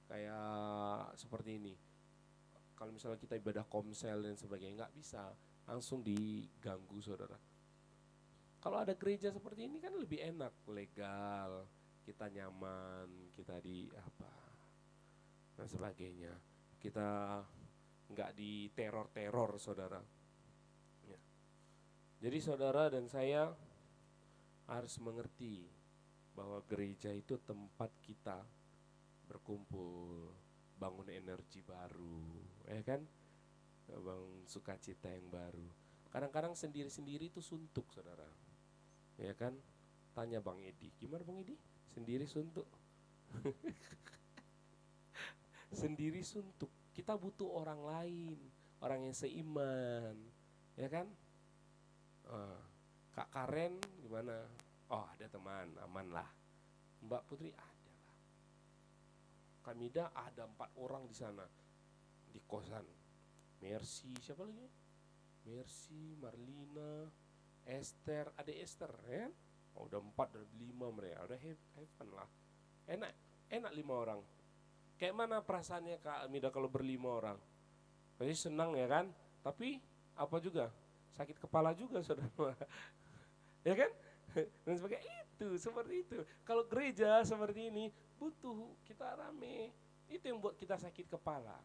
Kayak seperti ini. Kalau misalnya kita ibadah komsel dan sebagainya, nggak bisa langsung diganggu saudara. Kalau ada gereja seperti ini kan lebih enak, legal, kita nyaman, kita di apa dan sebagainya. Kita nggak di teror-teror saudara. Ya. Jadi saudara dan saya harus mengerti bahwa gereja itu tempat kita berkumpul, bangun energi baru, ya kan? Bangun sukacita yang baru. Kadang-kadang sendiri-sendiri itu suntuk, saudara. Ya kan? Tanya Bang Edi, gimana Bang Edi? Sendiri suntuk. Sendiri suntuk. Kita butuh orang lain, orang yang seiman, ya kan? Kak Karen gimana? Oh ada teman, aman lah. Mbak Putri ada lah. Kamida ada 4 orang di sana di kosan. Mercy siapa lagi? Mercy, Marlina, Esther, ada Esther ya? Oh, udah 4 dan 5 mereka, udah heaven lah. Enak 5 orang. Kayak mana perasaannya Kak Amida kalau ber5 orang? Pasti senang ya kan? Tapi apa juga? Sakit kepala juga saudara. Ya kan? Dan seperti itu. Kalau gereja seperti ini butuh kita rame. Itu yang buat kita sakit kepala.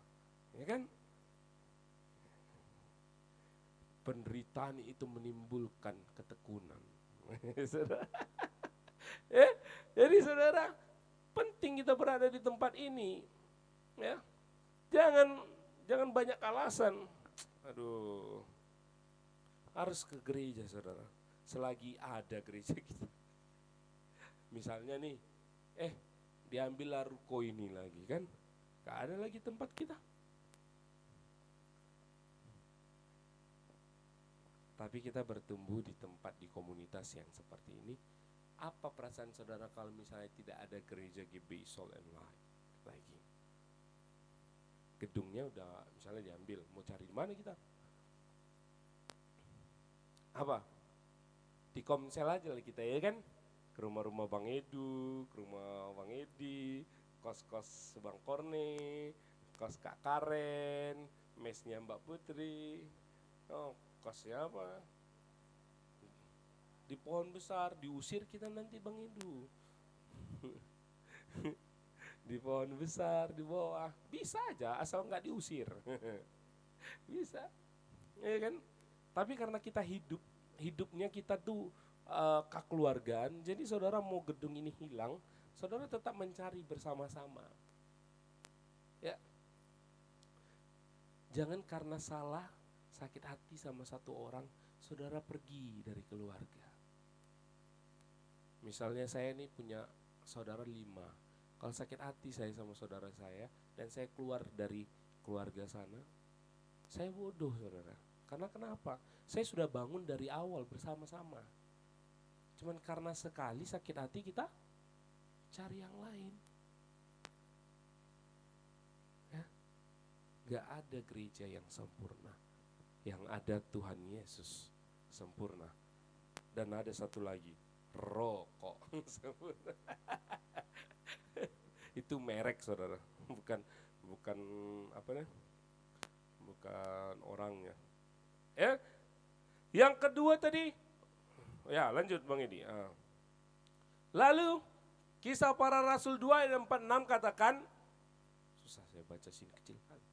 Ya kan? Penderitaan itu menimbulkan ketekunan. Jadi saudara, penting kita berada di tempat ini. Ya. Jangan banyak alasan. Aduh. Harus ke gereja saudara. Selagi ada gereja kita. Misalnya nih, diambillah ruko ini lagi kan. Gak ada lagi tempat kita. Tapi kita bertumbuh di tempat, di komunitas yang seperti ini. Apa perasaan saudara kalau misalnya tidak ada gereja GBI Salt and Light lagi? Gedungnya udah misalnya diambil, mau cari di mana kita? Apa? Di Komsel aja lah kita ya kan? Ke rumah-rumah Bang Edu, ke rumah Bang Edi, kos-kos Bang Korne, kos Kak Karen, mesnya Mbak Putri, kosnya apa? Di pohon besar, diusir kita nanti Bang Edu. Di pohon besar, di bawah, bisa aja asal nggak diusir. Bisa, ya kan? Tapi karena kita hidupnya kita tuh kekeluargaan, jadi saudara mau gedung ini hilang, saudara tetap mencari bersama-sama. Ya, jangan karena salah, sakit hati sama satu orang, saudara pergi dari keluarga. Misalnya saya nih punya saudara 5, kalau sakit hati saya sama saudara saya, dan saya keluar dari keluarga sana, saya bodoh saudara. Karena kenapa? Saya sudah bangun dari awal bersama-sama. Cuman karena sekali sakit hati kita cari yang lain. Ya. Gak ada gereja yang sempurna. Yang ada Tuhan Yesus sempurna. Dan ada satu lagi, rokok sempurna. Itu merek saudara, bukan apa nih? Bukan orangnya. Ya. Yang kedua tadi, ya lanjut Bang Edi. Lalu Kisah Para Rasul 2 ayat 46 katakan, susah saya baca sini kecil kali.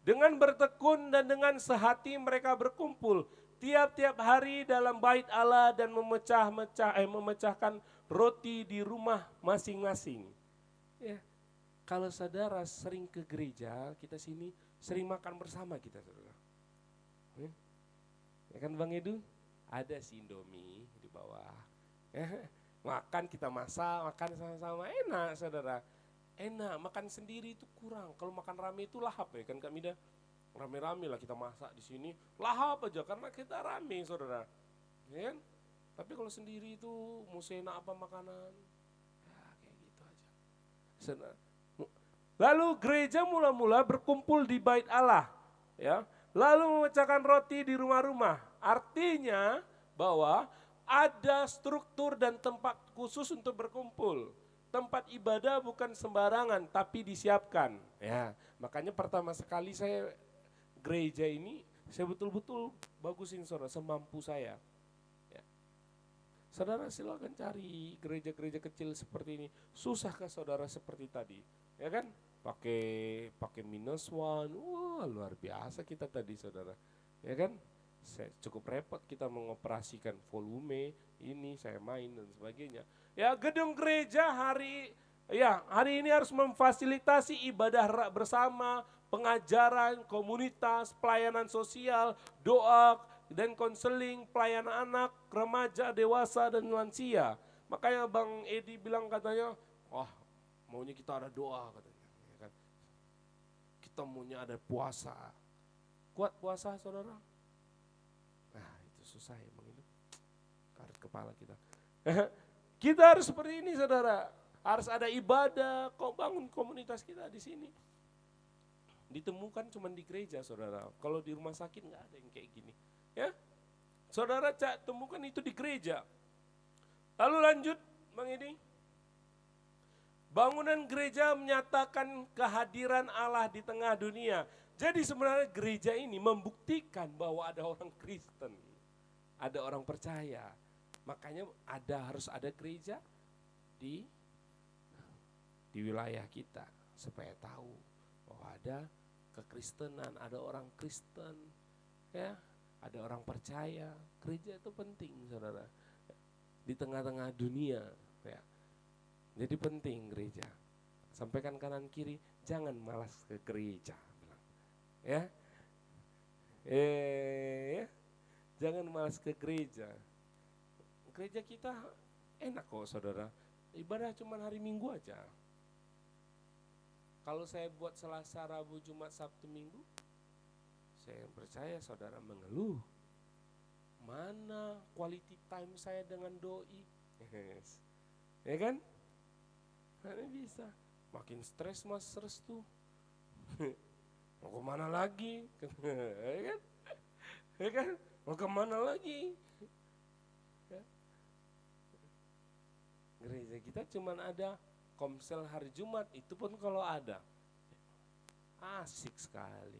Dengan bertekun dan dengan sehati mereka berkumpul tiap-tiap hari dalam bait Allah dan memecahkan roti di rumah masing-masing. Ya. Kalau saudara sering ke gereja, kita sini sering makan bersama kita saudara. Ya kan Bang Edu? Ada si Indomie di bawah. Makan kita masak, makan sama-sama enak saudara. Enak, makan sendiri itu kurang. Kalau makan rame itu lahap ya kan Kak Mida? Rame-rame lah kita masak di sini, lahap aja karena kita rame saudara. Ya kan? Tapi kalau sendiri itu mau enak apa makanan, ya kayak gitu aja. Lalu gereja mula-mula berkumpul di bait Allah, ya. Lalu memecahkan roti di rumah-rumah. Artinya bahwa ada struktur dan tempat khusus untuk berkumpul. Tempat ibadah bukan sembarangan, tapi disiapkan. Ya, makanya pertama sekali saya gereja ini, saya betul-betul bagusin saudara semampu saya. Ya. Saudara silakan cari gereja-gereja kecil seperti ini. Susahkah saudara seperti tadi? Ya kan? Pakai -1, wah luar biasa kita tadi saudara. Ya kan? Cukup repot kita mengoperasikan volume ini, saya main dan sebagainya. Ya, gedung gereja hari ini harus memfasilitasi ibadah bersama, pengajaran, komunitas, pelayanan sosial, doa dan konseling, pelayanan anak, remaja, dewasa dan lansia. Makanya Bang Edi bilang katanya, wah maunya kita ada doa katanya. Ya kan? Kita maunya ada puasa. Kuat puasa saudara? Nah itu susah ya Bang Edi. Karet kepala kita. Kita harus seperti ini saudara. Harus ada ibadah, kau bangun komunitas kita di sini. Ditemukan cuma di gereja saudara. Kalau di rumah sakit nggak ada yang kayak gini. Ya, saudara temukan itu di gereja. Lalu lanjut Bang Edi. Bangunan gereja menyatakan kehadiran Allah di tengah dunia. Jadi sebenarnya gereja ini membuktikan bahwa ada orang Kristen. Ada orang percaya. Makanya harus ada gereja di wilayah kita supaya tahu bahwa ada kekristenan, ada orang Kristen, ya, ada orang percaya. Gereja itu penting, saudara, di tengah-tengah dunia, ya. Jadi penting gereja. Sampaikan kanan kiri, jangan malas ke gereja, ya, ya, jangan malas ke gereja. Gereja kita enak kok, saudara. Ibadah cuma hari Minggu aja. Kalau saya buat Selasa, Rabu, Jumat, Sabtu, Minggu, saya percaya saudara mengeluh. Mana quality time saya dengan doi? Yes. Ya kan? Mana bisa? Makin stres mas tuh. Mau kemana lagi? Ya kan? Ya kan? Mau kemana lagi? Ya. Gereja kita cuma ada komsel hari Jumat, itu pun kalau ada. Asik sekali.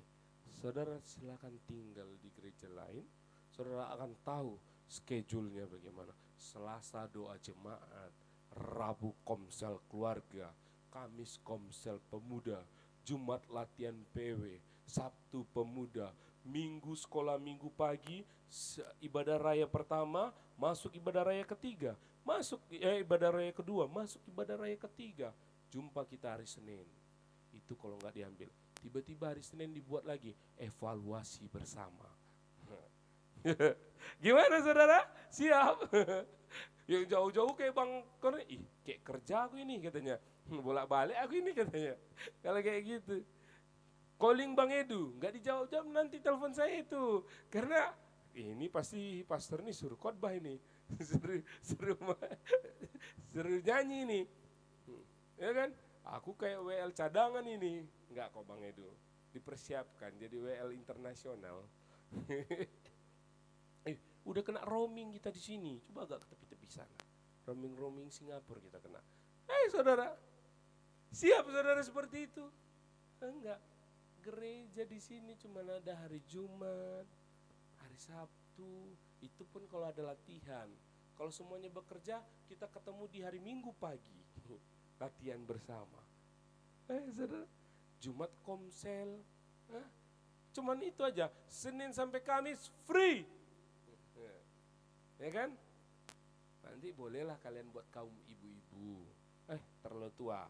Saudara silakan tinggal di gereja lain, saudara akan tahu schedule-nya bagaimana. Selasa doa jemaat, Rabu komsel keluarga, Kamis komsel pemuda, Jumat latihan PW, Sabtu pemuda, Minggu sekolah minggu pagi, ibadah raya pertama, masuk ibadah raya ketiga, masuk ibadah raya kedua, masuk ibadah raya ketiga, jumpa kita hari Senin. Itu kalau nggak diambil, tiba-tiba hari Senin dibuat lagi evaluasi bersama. Gimana saudara? Siap? Yang jauh-jauh kayak Bang Kone, kayak kerja aku ini katanya, bolak-balik aku ini katanya. Kalau kayak gitu, calling Bang Edu, nggak dijawab-jawab nanti telepon saya itu, karena ini pasti pastor ini suruh khotbah ini, suruh nyanyi ini, ya kan? Aku kayak WL cadangan ini, nggak kok Bang Edu, dipersiapkan jadi WL internasional. Udah kena roaming kita di sini, coba agak ke tepi-tepi sana, roaming Singapura kita kena. Saudara, siap saudara seperti itu? Enggak. Gereja di sini cuma ada hari Jumat, hari Sabtu, itu pun kalau ada latihan. Kalau semuanya bekerja, kita ketemu di hari Minggu pagi, latihan bersama. Saudara, Jumat komsel, cuman itu aja. Senin sampai Kamis free, ya kan? Nanti bolehlah kalian buat kaum ibu-ibu, terlalu tua,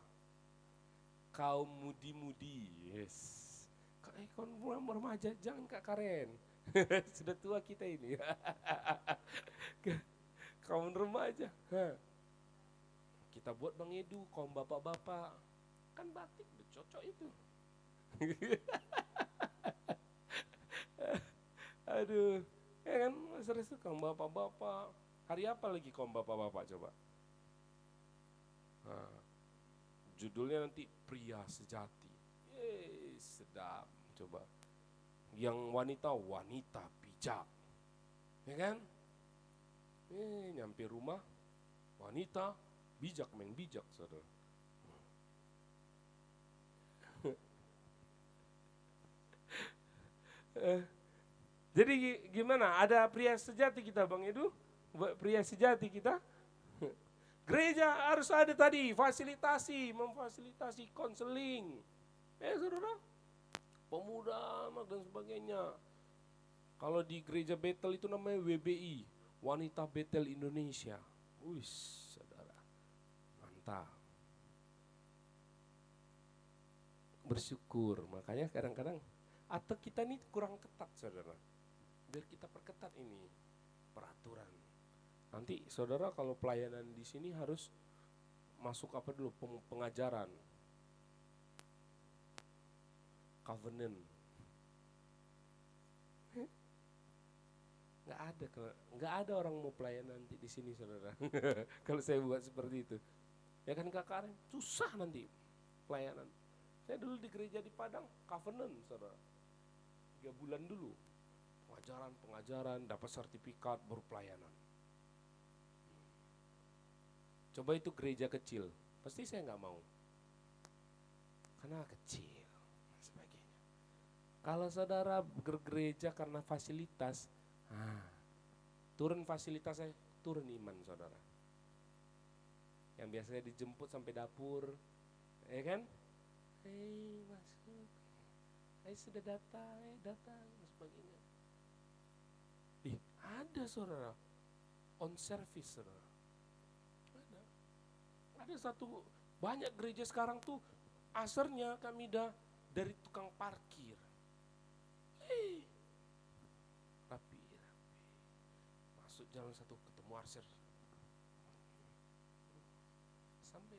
kaum mudi-mudi, yes. Kaum remaja, jangan Kak Karen. Sudah tua kita ini. Kaum remaja. Kita buat Bang Edu, kaum bapak-bapak. Kan batik cocok itu. Aduh, ya kan serius tuh kaum bapak-bapak. Hari apa lagi kaum bapak-bapak coba? Judulnya nanti pria sejati. Sedap. Coba, yang wanita bijak, ya kan? Nyampe rumah, wanita bijak main bijak, saudara. Jadi gimana? Ada pria sejati kita Bang Edu? Pria sejati kita? Gereja harus ada tadi, memfasilitasi konseling. Saudara, pemuda dan sebagainya. Kalau di gereja Betel itu namanya WBI, Wanita Betel Indonesia. Wih, saudara, mantap. Bersyukur, makanya kadang-kadang atau kita ini kurang ketat, saudara. Biar kita perketat ini peraturan. Nanti saudara kalau pelayanan di sini harus masuk apa dulu, pengajaran, covenant. Nggak ada orang mau pelayanan nanti di sini, saudara. Kalau saya buat seperti itu, ya kan Kak Karen, susah nanti pelayanan. Saya dulu di gereja di Padang, covenant, saudara. 3 bulan dulu, pengajaran, dapat sertifikat, baru pelayanan. Coba itu gereja kecil, pasti saya nggak mau, karena kecil dan sebagainya. Kalau saudara bergereja karena fasilitas, turun fasilitas saya, turun iman saudara. Yang biasanya dijemput sampai dapur, ya kan? Masuk, sudah datang, datang dan sebagainya. Ada saudara, on service saudara. Ada satu, banyak gereja sekarang tuh asarnya kami dari tukang parkir. Rapi. Masuk jalan satu ketemu arsir. Sampai.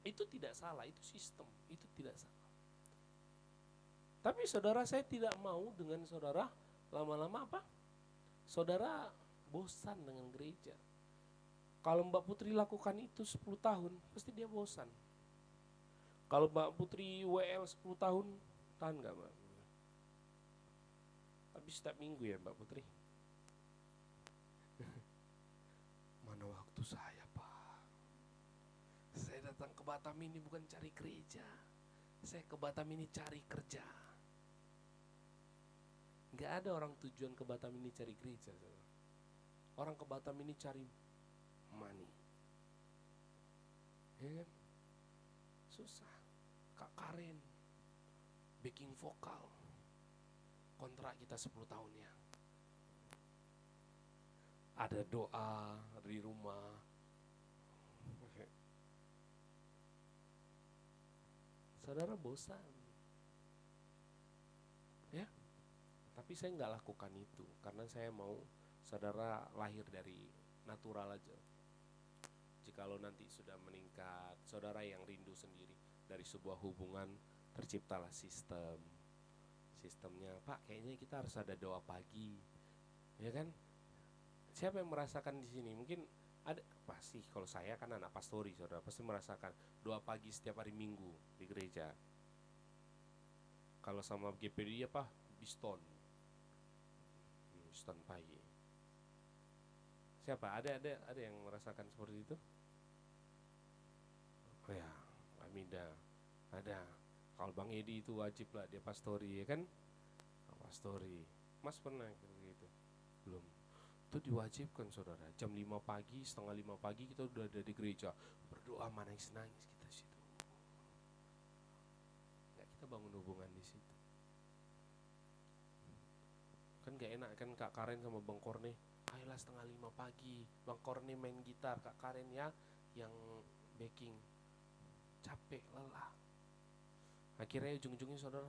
Itu tidak salah, itu sistem, itu tidak salah. Tapi saudara, saya tidak mau dengan saudara lama-lama apa? Saudara bosan dengan gereja. Kalau Mbak Putri lakukan itu 10 tahun, pasti dia bosan. Kalau Mbak Putri WL 10 tahun, tahan gak Mbak? Habis setiap minggu ya Mbak Putri. Mana waktu saya Pak? Saya datang ke Batam ini bukan cari gereja. Saya ke Batam ini cari kerja. Gak ada orang tujuan ke Batam ini cari gereja. Orang ke Batam ini cari money. Ya kan? Susah. Kak Karen backing vokal, kontrak kita 10 tahun ya. Ada doa di rumah. Saudara bosan. Ya. Tapi saya nggak lakukan itu karena saya mau saudara lahir dari natural aja. Jikalau nanti sudah meningkat, saudara yang rindu sendiri dari sebuah hubungan, terciptalah sistemnya. Pak, kayaknya kita harus ada doa pagi, ya kan? Siapa yang merasakan di sini? Mungkin ada, pasti kalau saya kan anak pastori, saudara pasti merasakan doa pagi setiap hari Minggu di gereja. Kalau sama GPD apa? Biston pagi. Siapa? Ada yang merasakan seperti itu? Oh ya, Amida. Ada. Kalau Bang Edi itu wajib lah, dia pastori ya kan? Pastori. Mas pernah gitu? Belum. Itu diwajibkan saudara. Jam 5 pagi, setengah 5 pagi kita udah ada di gereja. Berdoa menangis-nangis kita situ. Nggak, kita bangun hubungan di situ. Kan gak enak kan Kak Karen sama Bang Korne, ayolah setengah 5 pagi, Bang Korne main gitar, Kak Karen ya yang backing. Capek, lelah. Akhirnya ujung-ujungnya saudara,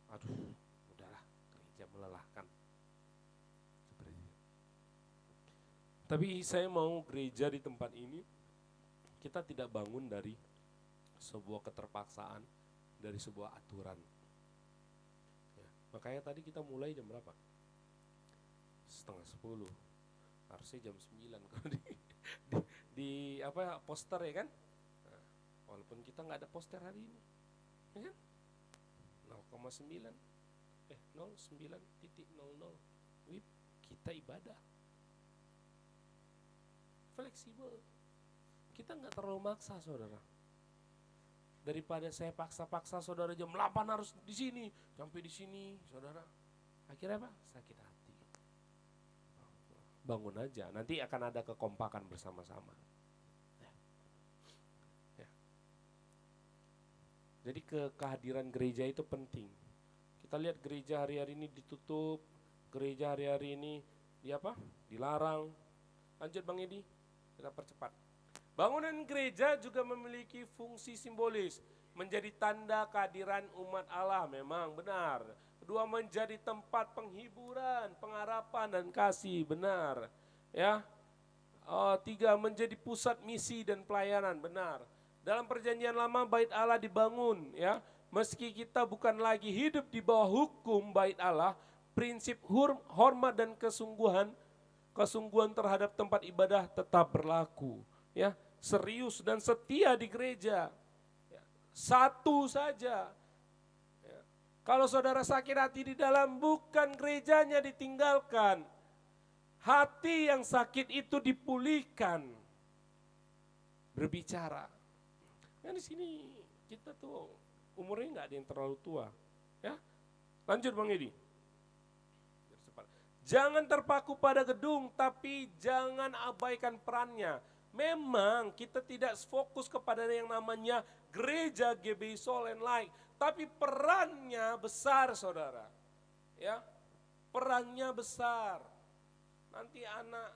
aduh udahlah, gereja melelahkan. Seperti itu. Tapi saya mau gereja di tempat ini, kita tidak bangun dari sebuah keterpaksaan, dari sebuah aturan. Ya, makanya tadi kita mulai jam berapa? 9:30, harusnya jam 9 kalau di apa poster ya kan. Nah, walaupun kita nggak ada poster hari ini, ya kan? 0,9 09.00 WIB kita ibadah. fleksibel. Kita nggak terlalu maksa, saudara. Daripada saya paksa-paksa saudara jam 8 harus di sini, sampai di sini, saudara. Akhirnya apa? Sakit hati. Bangun aja, nanti akan ada kekompakan bersama-sama. Ya. Jadi kehadiran gereja itu penting. Kita lihat gereja hari-hari ini ditutup, gereja hari-hari ini dilarang. Lanjut Bang Edi, kita percepat. Bangunan gereja juga memiliki fungsi simbolis, menjadi tanda kehadiran umat Allah, memang benar. Kedua, menjadi tempat penghiburan, pengharapan dan kasih, benar. Ya. Tiga, menjadi pusat misi dan pelayanan, benar. Dalam perjanjian lama bait Allah dibangun, ya. Meski kita bukan lagi hidup di bawah hukum bait Allah, prinsip hormat dan kesungguhan terhadap tempat ibadah tetap berlaku, ya. Serius dan setia di gereja, ya. Satu saja. Ya. Kalau saudara sakit hati di dalam, bukan gerejanya ditinggalkan, hati yang sakit itu dipulihkan. Berbicara. Kan di sini kita tuh umurnya nggak ada yang terlalu tua, ya. Lanjut Bang Edi. Jangan terpaku pada gedung, tapi jangan abaikan perannya. Memang kita tidak fokus kepada yang namanya gereja GBI Soul and Light, tapi perannya besar, saudara. Ya, perannya besar. Nanti anak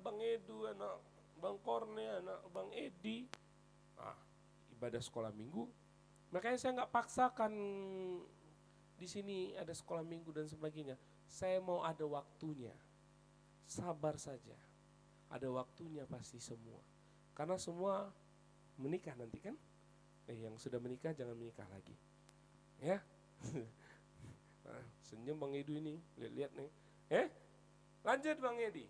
Bang Edu, anak Bang Korne, anak Bang Edi, ibadah sekolah minggu. Makanya saya nggak paksakan di sini ada sekolah minggu dan sebagainya. Saya mau ada waktunya. Sabar saja. Ada waktunya pasti semua. Karena semua menikah nanti kan. Yang sudah menikah jangan menikah lagi. Ya. Senyum Bang Edu ini, lihat-lihat nih. Lanjut Bang Edi.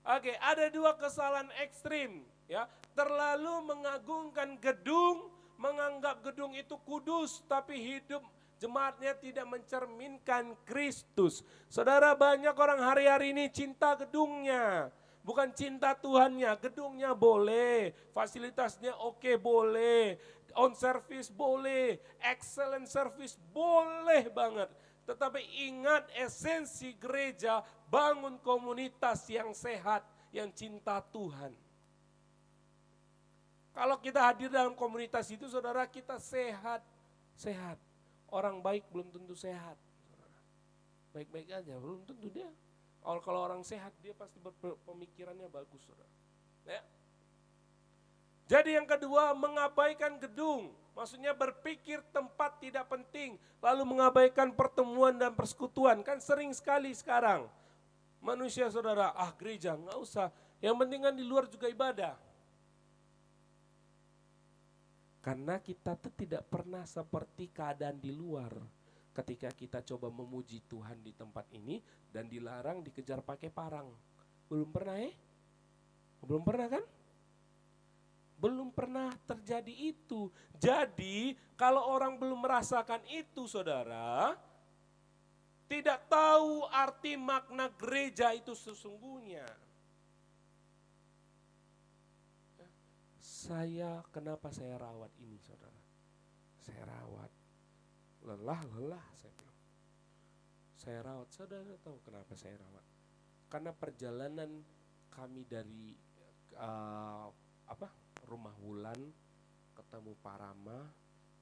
Oke, ada dua kesalahan ekstrim, ya. Terlalu mengagungkan gedung, menganggap gedung itu kudus, tapi hidup jemaatnya tidak mencerminkan Kristus. Saudara, banyak orang hari-hari ini cinta gedungnya, bukan cinta Tuhannya. Gedungnya boleh, fasilitasnya oke, boleh, on service boleh, excellent service boleh banget. Tetapi ingat esensi gereja, bangun komunitas yang sehat, yang cinta Tuhan. Kalau kita hadir dalam komunitas itu, saudara, kita sehat. Orang baik belum tentu sehat. Baik-baik aja, belum tentu dia. Kalau orang sehat, dia pasti pemikirannya bagus, saudara. Ya. Jadi yang kedua, mengabaikan gedung. Maksudnya berpikir tempat tidak penting, lalu mengabaikan pertemuan dan persekutuan. Kan sering sekali sekarang manusia, saudara, gereja nggak usah. Yang penting kan di luar juga ibadah. Karena kita tuh tidak pernah seperti keadaan di luar. Ketika kita coba memuji Tuhan di tempat ini dan dilarang dikejar pakai parang. Belum pernah Belum pernah kan? Belum pernah terjadi itu. Jadi kalau orang belum merasakan itu, saudara, tidak tahu arti makna gereja itu sesungguhnya. Kenapa saya rawat ini, saudara? Saya rawat. Lelah saya bilang. Saya rawat, saudara tahu kenapa saya rawat? Karena perjalanan kami dari Rumah Wulan, ketemu Parama,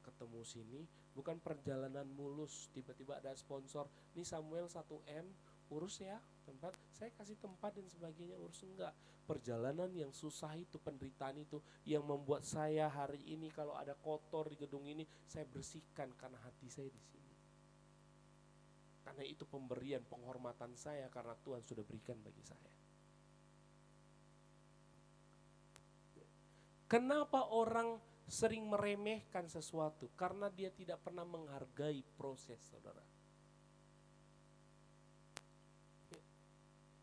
ketemu sini, bukan perjalanan mulus, tiba-tiba ada sponsor, nih Samuel 1M, urus ya tempat, saya kasih tempat dan sebagainya, urus enggak. Perjalanan yang susah itu, penderitaan itu, yang membuat saya hari ini kalau ada kotor di gedung ini, saya bersihkan karena hati saya di sini. Karena itu pemberian, penghormatan saya karena Tuhan sudah berikan bagi saya. Kenapa orang sering meremehkan sesuatu? Karena dia tidak pernah menghargai proses, saudara.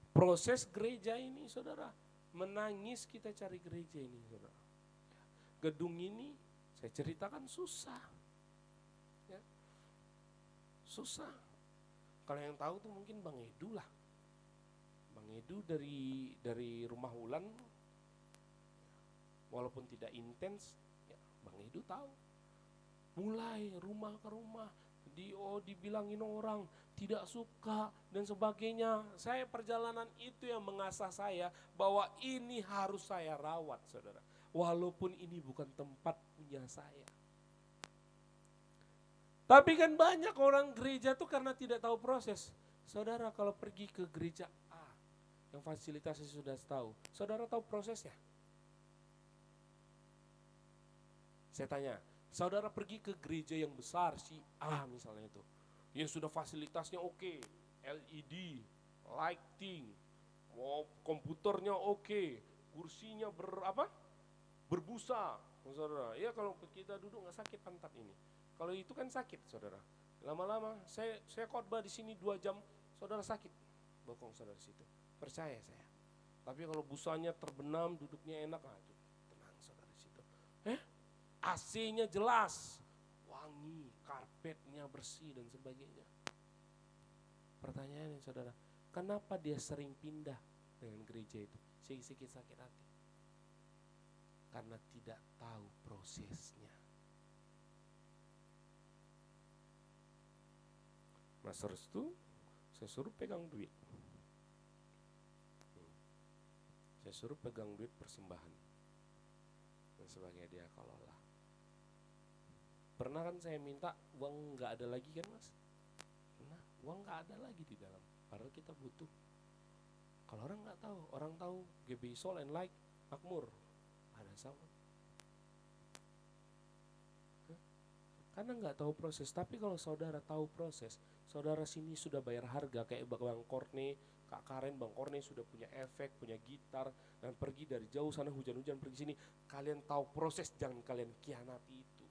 Proses gereja ini, saudara, menangis kita cari gereja ini, saudara. Gedung ini, saya ceritakan susah. Ya. Susah. Kalau yang tahu tuh mungkin Bang Edu lah. Bang Bang Edu dari rumah Wulan, walaupun tidak intens, ya Bang Edu tahu. Mulai rumah ke rumah, dibilangin orang, tidak suka dan sebagainya. Saya perjalanan itu yang mengasah saya bahwa ini harus saya rawat, saudara. Walaupun ini bukan tempat punya saya. Tapi kan banyak orang gereja tuh karena tidak tahu proses. Saudara kalau pergi ke gereja A, yang fasilitasnya sudah tahu, saudara tahu prosesnya? Saya tanya, saudara pergi ke gereja yang besar, si A misalnya itu, yang sudah fasilitasnya oke, LED, lighting, komputernya oke, kursinya berbusa, saudara. Ya kalau kita duduk nggak sakit pantat ini. Kalau itu kan sakit, saudara. Lama-lama saya khotbah di sini 2 jam, saudara sakit, bokong saudara situ. Percaya saya. Tapi kalau busanya terbenam, duduknya enak, tenang saudara di situ. AC-nya jelas, wangi, karpetnya bersih dan sebagainya. Pertanyaannya saudara, kenapa dia sering pindah dengan gereja itu? Sedikit sakit hati. Karena tidak tahu prosesnya. Mas Restu, saya suruh pegang duit. Saya suruh pegang duit persembahan. Dan sebagai dia kelola. Pernah kan saya minta uang nggak ada lagi kan mas? Nah uang nggak ada lagi di dalam, padahal kita butuh. Kalau orang nggak tahu, orang tahu GBI Soul and Light makmur, ada sama. Karena nggak tahu proses. Tapi kalau saudara tahu proses, saudara sini sudah bayar harga kayak Bang Korne, Kak Karen, Bang Korne sudah punya efek, punya gitar, dan pergi dari jauh sana hujan-hujan pergi sini. Kalian tahu proses, jangan kalian khianati itu.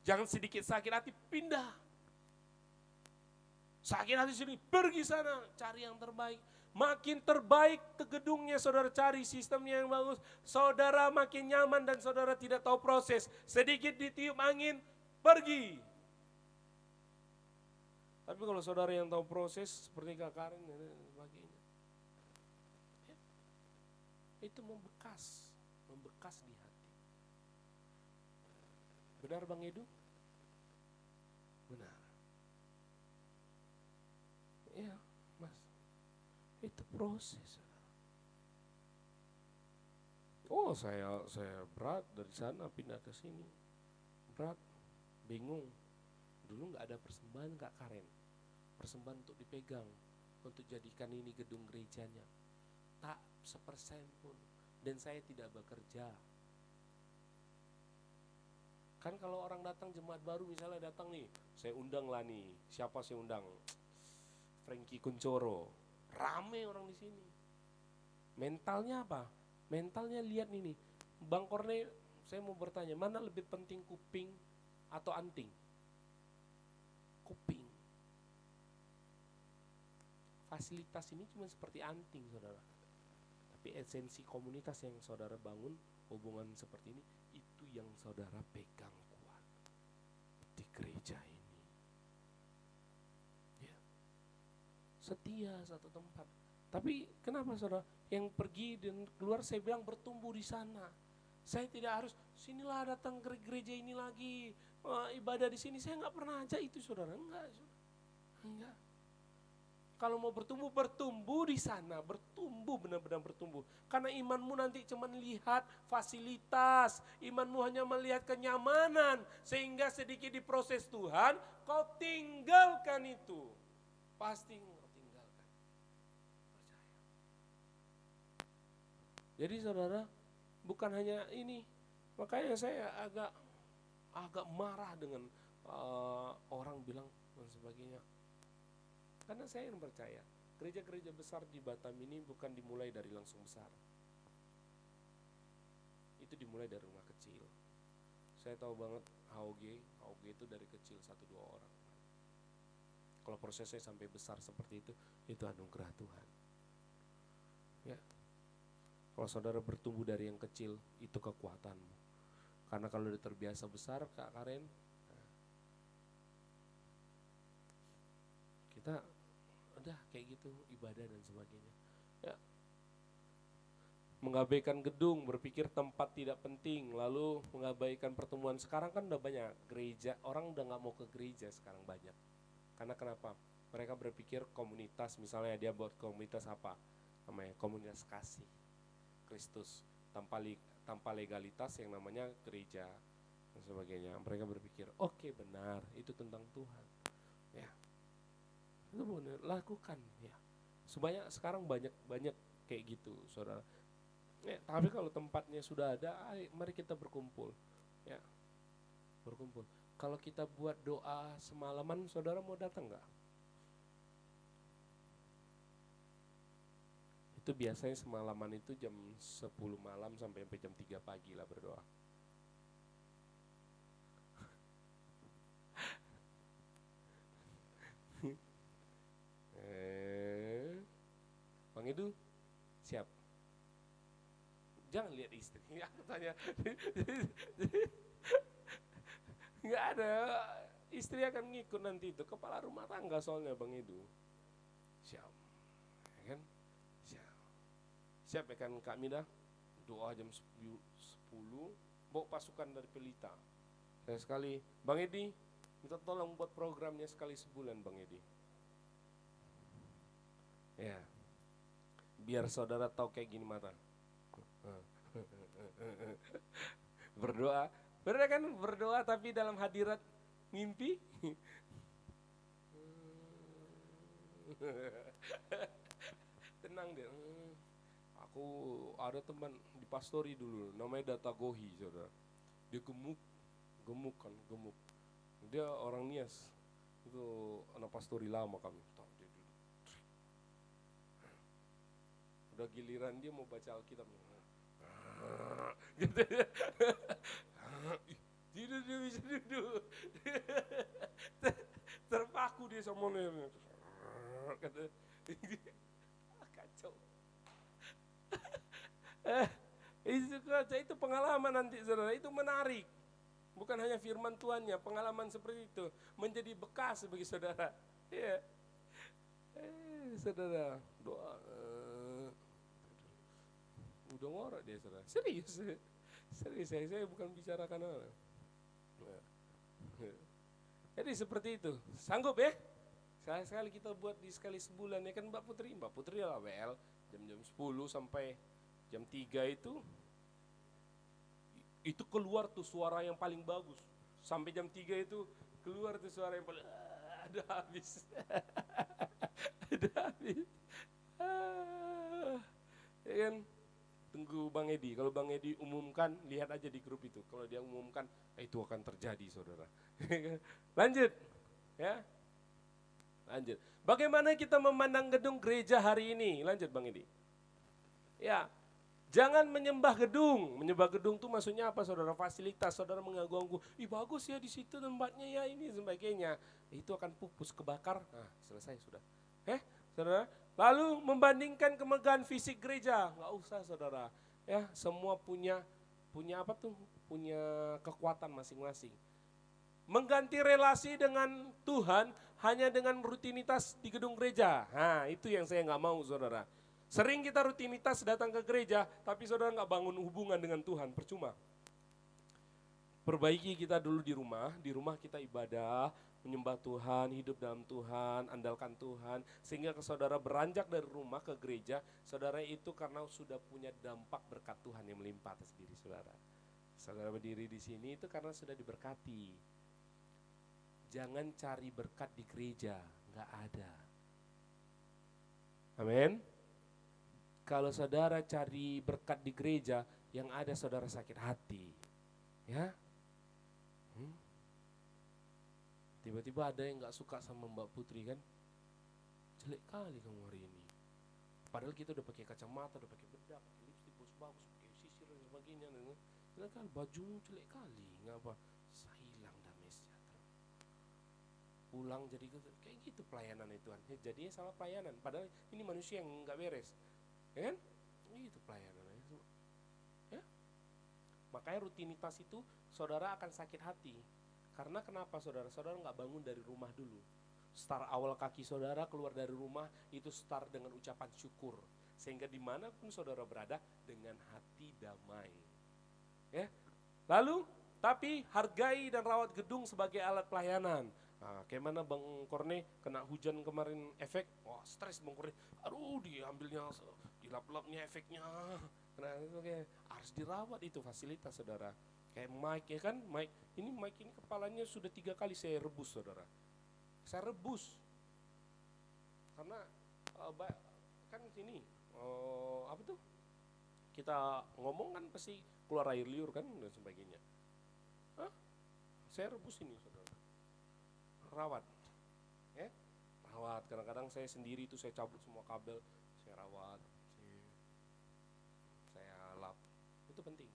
Jangan sedikit sakit hati, pindah. Sakit hati sini, pergi sana, cari yang terbaik. Makin terbaik ke gedungnya, saudara cari sistemnya yang bagus. Saudara makin nyaman dan saudara tidak tahu proses. Sedikit ditiup angin, pergi. Tapi kalau saudara yang tahu proses, seperti Kak Karen dan sebagainya. Itu membekas di hati. Benar Bang Edu? Benar. Iya, Mas. Itu proses. Oh, saya berat dari sana pindah ke sini. Berat, bingung. Dulu nggak ada persembahan Kak Karen. Persembahan untuk dipegang, untuk jadikan ini gedung gerejanya. Tak sepersen pun. Dan saya tidak bekerja. Kan kalau orang datang jemaat baru misalnya datang nih, saya undang lah nih, siapa saya undang? Frankie Kuncoro, rame orang di sini. Mentalnya apa? Mentalnya lihat nih, Bang Korne, saya mau bertanya, mana lebih penting kuping atau anting? Kuping. Fasilitas ini cuma seperti anting saudara. Tapi esensi komunitas yang saudara bangun, hubungan seperti ini, itu yang saudara pegang kuat di gereja ini. Ya. Setia satu tempat. Tapi kenapa saudara? Yang pergi dan keluar saya bilang bertumbuh di sana. Saya tidak harus sinilah datang ke gereja ini lagi, ibadah di sini. Saya nggak pernah aja itu saudara. Enggak. Kalau mau bertumbuh di sana, bertumbuh benar-benar bertumbuh. Karena imanmu nanti cuma lihat fasilitas, imanmu hanya melihat kenyamanan, sehingga sedikit diproses Tuhan, kau tinggalkan itu. Pasti kau tinggalkan. Percaya. Jadi saudara, bukan hanya ini, makanya saya agak marah dengan orang bilang dan sebagainya. Karena saya yang percaya, gereja-gereja besar di Batam ini bukan dimulai dari langsung besar. Itu dimulai dari rumah kecil. Saya tahu banget HOG itu dari kecil 1-2 orang. Kalau prosesnya sampai besar seperti itu anugerah Tuhan. Ya. Kalau saudara bertumbuh dari yang kecil, itu kekuatanmu. Karena kalau udah terbiasa besar, Kak Karen, kita udah kayak gitu ibadah dan sebagainya. Ya. Mengabaikan gedung, berpikir tempat tidak penting, lalu mengabaikan pertemuan. Sekarang kan udah banyak gereja, orang udah nggak mau ke gereja sekarang banyak. Karena kenapa? Mereka berpikir komunitas, misalnya dia buat komunitas apa? Namanya komunitas kasih Kristus, tanpa legalitas yang namanya gereja dan sebagainya. Mereka berpikir, oke, benar, itu tentang Tuhan. Ya, itu benar, lakukan ya. Sekarang banyak kayak gitu, saudara. Ya, tapi kalau tempatnya sudah ada, mari kita berkumpul. Ya, berkumpul. Kalau kita buat doa semalaman, saudara mau datang nggak? Itu biasanya semalaman itu jam 10 malam sampai jam 3 pagi lah berdoa. Bang Edu, siap? Jangan lihat istri, aku tanya. Nggak ada, istri akan ngikut nanti itu, kepala rumah tangga soalnya Bang Edu. Siap, ya kan? Siap ya kan Kak Mida? Doa jam 10, bawa pasukan dari Pelita. Saya sekali, Bang Edi, minta tolong buat programnya sekali sebulan Bang Edi. Ya, biar saudara tahu kayak gini mata. Berdoa, benar kan berdoa tapi dalam hadirat mimpi. Tenang deh. Aku ada teman di pastori dulu, namanya Data Gohi, saudara. Dia gemuk kan. Dia orang Nias, itu anak pastori lama kami. Udah giliran dia mau baca Alkitab, gitu. Tidur dia bisa duduk. Terpaku dia sama nenek. Kata, kacau. Itu pengalaman nanti saudara, itu menarik. Bukan hanya firman Tuhannya, pengalaman seperti itu menjadi bekas bagi saudara. Ya, saudara doa. Udah ngorok dia saudara, serius, saya bukan bicarakan orang. Jadi seperti itu, sanggup ya? Sekali kita buat di sekali sebulan ya kan Mbak Putri lah WL jam 10 sampai jam 3 itu keluar tuh suara yang paling bagus. Sampai jam 3 itu keluar tuh suara yang paling ada habis. Ada habis. Ya kan? Tunggu Bang Edi. Kalau Bang Edi umumkan, lihat aja di grup itu. Kalau dia umumkan, itu akan terjadi, saudara. Lanjut, ya. Lanjut. Bagaimana kita memandang gedung gereja hari ini? Lanjut, Bang Edi. Ya, jangan menyembah gedung. Menyembah gedung itu maksudnya apa, saudara? Fasilitas, saudara mengaku-ngaku, ih bagus ya di situ tempatnya ya ini sebagainya. Itu akan pupus kebakar. Nah, selesai sudah. Saudara? Lalu membandingkan kemegahan fisik gereja, nggak usah saudara. Ya, semua punya apa tuh? Punya kekuatan masing-masing. Mengganti relasi dengan Tuhan hanya dengan rutinitas di gedung gereja. Nah, itu yang saya nggak mau saudara. Sering kita rutinitas datang ke gereja, tapi saudara nggak bangun hubungan dengan Tuhan, percuma. Perbaiki kita dulu di rumah kita ibadah, menyembah Tuhan, hidup dalam Tuhan, andalkan Tuhan, sehingga saudara beranjak dari rumah ke gereja, saudara itu karena sudah punya dampak berkat Tuhan yang melimpah atas diri saudara. Saudara berdiri di sini itu karena sudah diberkati. Jangan cari berkat di gereja, nggak ada. Amin. Kalau saudara cari berkat di gereja, yang ada saudara sakit hati, ya. Tiba-tiba ada yang gak suka sama Mbak Putri kan, jelek kali kamu hari ini. Padahal kita udah pakai kacamata, udah pakai bedak, pakai lipstik bagus-bagus, pakai sisir dan sebagainya. Jelek kali, bajumu jelek kali, ngapa? Hilang damai sejahtera. Pulang jadi kayak gitu pelayanan itu kan. Jadinya salah pelayanan, padahal ini manusia yang gak beres, ya kan? Itu pelayanan. Ya? Makanya rutinitas itu saudara akan sakit hati. Karena kenapa saudara? Saudara nggak bangun dari rumah dulu. Start awal kaki saudara keluar dari rumah itu start dengan ucapan syukur. Sehingga dimanapun saudara berada dengan hati damai. Ya. Lalu, tapi hargai dan rawat gedung sebagai alat pelayanan. Nah, kayak mana Bang Korne kena hujan kemarin efek, wah stres Bang Korne, aduh diambilnya, dilap-lapnya efeknya. Nah itu kayak harus dirawat itu fasilitas saudara. Kayak mic ya kan, mic ini kepalanya sudah 3 kali saya rebus saudara. Saya rebus, karena kan sini, apa tuh, kita ngomong kan pasti keluar air liur kan dan sebagainya. Saya rebus ini saudara. Rawat, ya, rawat. Kadang-kadang saya sendiri itu saya cabut semua kabel, saya rawat, saya lap, itu penting,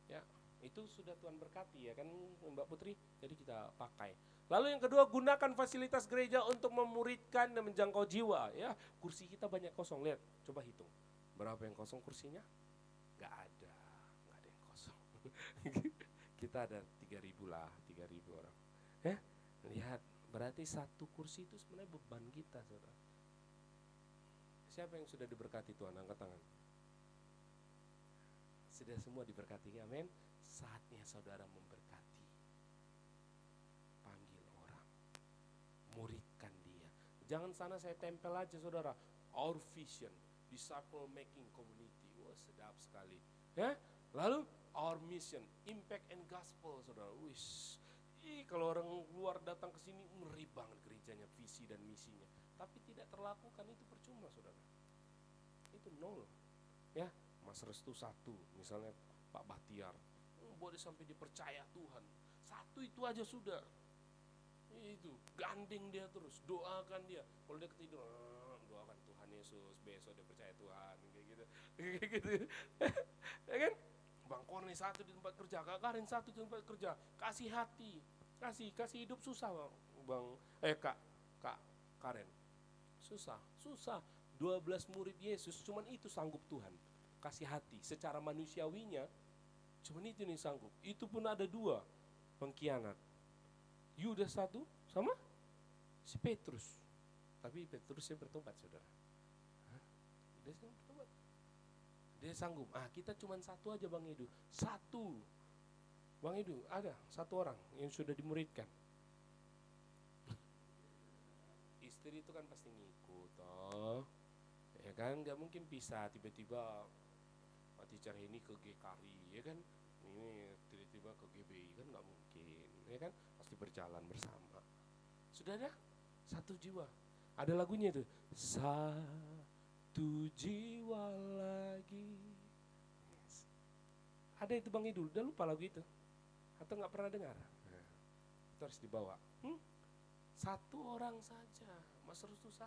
ya, itu sudah Tuhan berkati ya kan Mbak Putri, jadi kita pakai. Lalu yang kedua, gunakan fasilitas gereja untuk memuridkan dan menjangkau jiwa, ya. Kursi kita banyak kosong, lihat, coba hitung, berapa yang kosong kursinya? Gak ada yang kosong. Kita ada 3.000 lah, 3.000 orang. Ya, lihat, berarti satu kursi itu sebenarnya beban kita, saudara. Siapa yang sudah diberkati Tuhan? Angkat tangan. Sudah semua diberkati, amin. Saatnya saudara memberkati. Panggil orang, muridkan dia. Jangan sana saya tempel aja saudara. Our vision, disciple making community. Wah sedap sekali. Ya, lalu our mission, impact and gospel, saudara. Wish, kalau orang luar datang ke sini ngeri banget gerejanya, visi dan misinya. Tapi tidak terlakukan itu percuma, saudara. Itu nol. Ya, Mas Restu 1, misalnya Pak Bahtiar, boleh sampai dipercaya Tuhan. 1 itu aja sudah. Itu gandeng dia terus, doakan dia. Kalau dia ketiduran, doakan Tuhan Yesus, besok dia percaya Tuhan, kayak gitu. Kayak gitu. Ya kan? Bang Korne 1 di tempat kerja, Kak Karen 1 di tempat kerja, kasih hati, kasih hidup susah Kak Karen, susah, 12 murid Yesus, cuman itu sanggup Tuhan, kasih hati, secara manusiawinya, cuman itu nih sanggup, itu pun ada 2 pengkhianat, Yudas 1 sama si Petrus, tapi Petrusnya bertobat saudara, Yudasnya bertobat. Dia sanggup. Kita cuma 1 aja Bang Edu. 1. Bang Edu, ada 1 orang yang sudah dimuridkan. Istri itu kan pasti ngikut toh. Ya kan, enggak mungkin bisa tiba-tiba Teacher ini ke GKRI, ya kan? Ini tiba-tiba ke GBI kan enggak mungkin. Ya kan? Pasti berjalan bersama. Sudah ada 1 jiwa. Ada lagunya itu. 1 jiwa lagi. Yes. Ada itu Bang Idul, udah lupa lagu itu? Atau gak pernah dengar? Nah, itu harus dibawa. 1 orang saja, Mas Restu 1.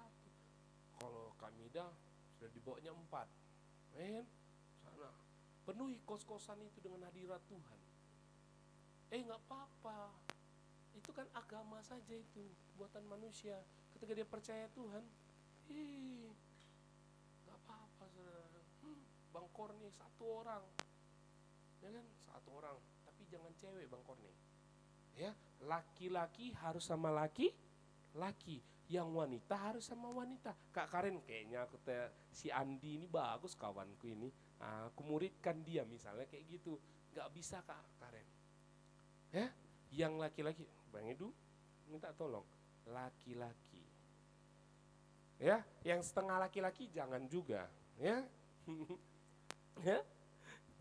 Kalau Kamida sudah dibawanya 4. Sana. Penuhi kos-kosan itu dengan hadirat Tuhan. Gak apa-apa. Itu kan agama saja itu, buatan manusia. Ketika dia percaya Tuhan, apa saudara, Bang Korne 1 orang, ya kan 1 orang, tapi jangan cewek Bang Korne, ya laki-laki harus sama laki-laki, yang wanita harus sama wanita. Kak Karen kayaknya si Andi ini bagus kawanku ini, aku muridkan dia misalnya kayak gitu, nggak bisa Kak Karen, ya yang laki-laki, Bang Edu minta tolong laki-laki, ya yang setengah laki-laki jangan juga. Ya, ya,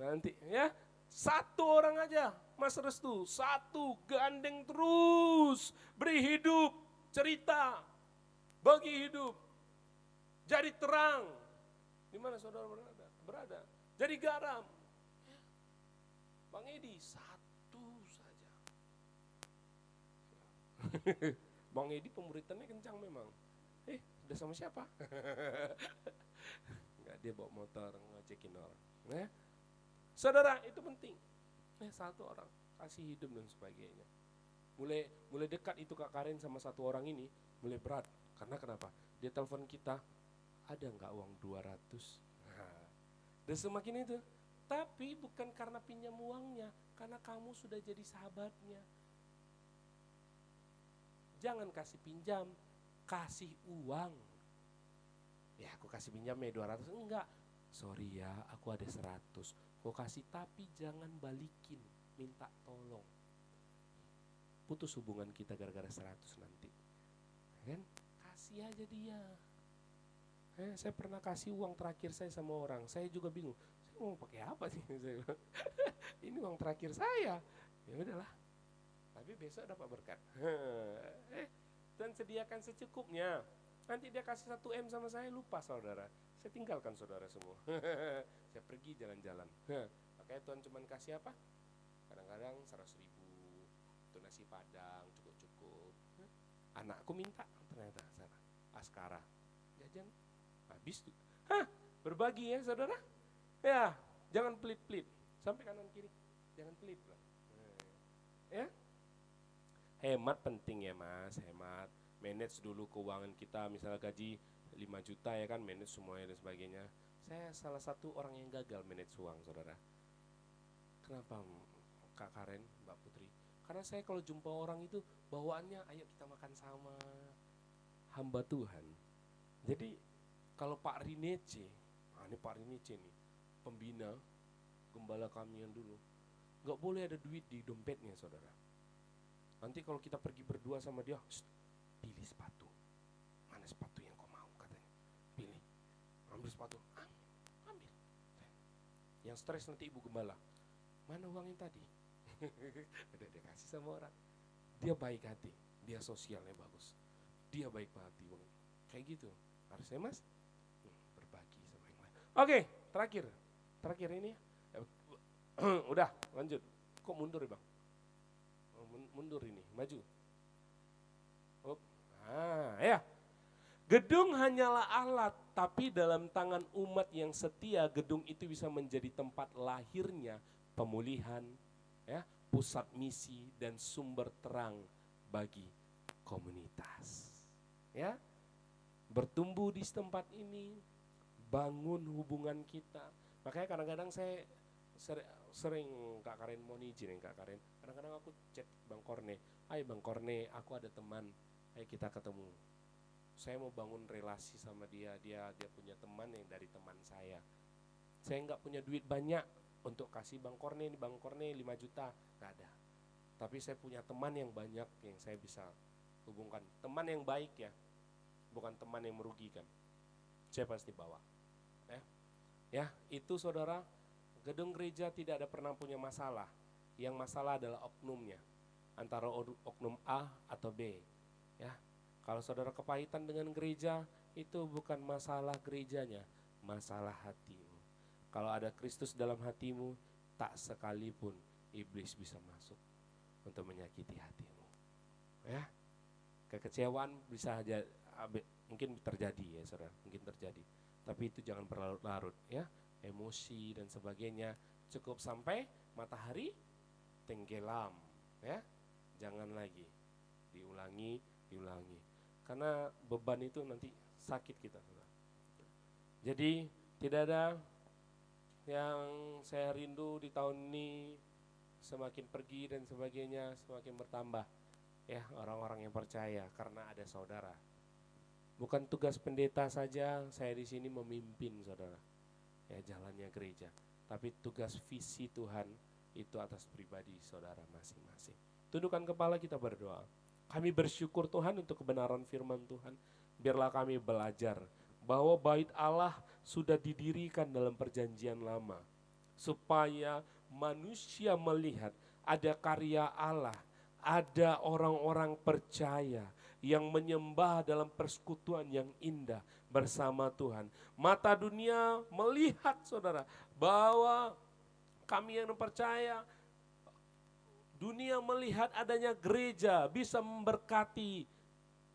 nanti ya 1 orang aja, Mas Restu 1 gandeng terus, beri hidup, cerita, bagi hidup, jadi terang, di mana saudara berada, jadi garam. Ya. Bang Edi 1 saja. Bang Edi pemuritannya kencang memang. Udah sama siapa? Dia bawa motor ngojekin orang. Ya. Saudara, itu penting. 1 orang kasih hidup dan sebagainya. Mulai dekat itu Kak Karen sama 1 orang ini, mulai berat. Karena kenapa? Dia telepon kita, ada nggak uang 200? Dan semakin itu. Tapi bukan karena pinjam uangnya, karena kamu sudah jadi sahabatnya. Jangan kasih pinjam, kasih uang. Ya aku kasih pinjamnya 200, enggak. Sorry ya, aku ada 100. Aku kasih tapi jangan balikin, minta tolong. Putus hubungan kita gara-gara 100 nanti. Kan? Kasih aja dia. Saya pernah kasih uang terakhir saya sama orang, saya juga bingung. Saya mau pakai apa sih? Ini uang terakhir saya. Ya udahlah. Tapi besok dapat berkat. Dan sediakan secukupnya. Nanti dia kasih 1 M sama saya, lupa saudara. Saya tinggalkan saudara semua. Saya pergi jalan-jalan. Makanya Tuhan cuma kasih apa? Kadang-kadang 100.000 untuk nasi padang cukup-cukup. Anakku minta ternyata sana. Askara. Jajan habis tuh. Berbagi ya saudara. Ya, jangan pelit-pelit. Sampai kanan kiri. Jangan pelit lah. Ya. Hemat penting ya Mas, hemat. Manage dulu keuangan kita, misalnya gaji 5 juta ya kan, manage semuanya dan sebagainya. Saya salah satu orang yang gagal manage uang saudara. Kenapa Kak Karen, Mbak Putri? Karena saya kalau jumpa orang itu bawaannya ayo kita makan sama, hamba Tuhan. Jadi kalau Pak Rinece, ini Pak Rinece nih, pembina, gembala kami yang dulu, gak boleh ada duit di dompetnya saudara. Nanti kalau kita pergi berdua sama dia, pilih sepatu. Mana sepatu yang kau mau katanya. Pilih. Ambil sepatu. Ambil. Yang stres nanti ibu gembala. Mana uangnya tadi? Udah dia kasih sama orang. Dia baik hati. Dia sosialnya bagus. Dia baik hati. Kayak gitu. Harusnya Mas berbagi sama yang lain. Oke, terakhir. Terakhir ini. Udah, lanjut. Kok mundur ya Bang? Mundur ini, maju. Ya. Gedung hanyalah alat, tapi dalam tangan umat yang setia, gedung itu bisa menjadi tempat lahirnya pemulihan, ya, pusat misi dan sumber terang bagi komunitas. Ya. Bertumbuh di tempat ini, bangun hubungan kita. Makanya kadang-kadang saya sering Kak Karen mau izin Kak Karen. Kadang-kadang aku chat Bang Korne, "Hai Bang Korne, aku ada teman, ayo kita ketemu. Saya mau bangun relasi sama dia punya teman yang dari teman saya. Saya nggak punya duit banyak untuk kasih Bang Korne 5 juta, nggak ada. Tapi saya punya teman yang banyak yang saya bisa hubungkan. Teman yang baik ya, bukan teman yang merugikan. Saya pasti bawa. Ya, itu saudara. Gedung gereja tidak ada pernah punya masalah. Yang masalah adalah oknumnya. Antara oknum A atau B. Ya. Kalau saudara kepahitan dengan gereja, itu bukan masalah gerejanya, masalah hatimu. Kalau ada Kristus dalam hatimu, tak sekalipun iblis bisa masuk untuk menyakiti hatimu. Ya. Kekecewaan bisa aja mungkin terjadi ya saudara, mungkin terjadi. Tapi itu jangan berlarut-larut ya. Emosi dan sebagainya, cukup sampai matahari tenggelam ya, jangan lagi diulangi. Karena beban itu nanti sakit kita. Jadi tidak ada yang saya rindu di tahun ini, semakin pergi dan sebagainya semakin bertambah ya orang-orang yang percaya karena ada saudara. Bukan tugas pendeta saja saya di sini memimpin saudara. Ya jalannya gereja, tapi tugas visi Tuhan itu atas pribadi saudara masing-masing. Tundukkan kepala, kita berdoa. Kami bersyukur Tuhan untuk kebenaran firman Tuhan. Biarlah kami belajar bahwa bait Allah sudah didirikan dalam perjanjian lama, supaya manusia melihat ada karya Allah, ada orang-orang percaya yang menyembah dalam persekutuan yang indah bersama Tuhan. Mata dunia melihat saudara bahwa kami yang percaya, dunia melihat adanya gereja bisa memberkati.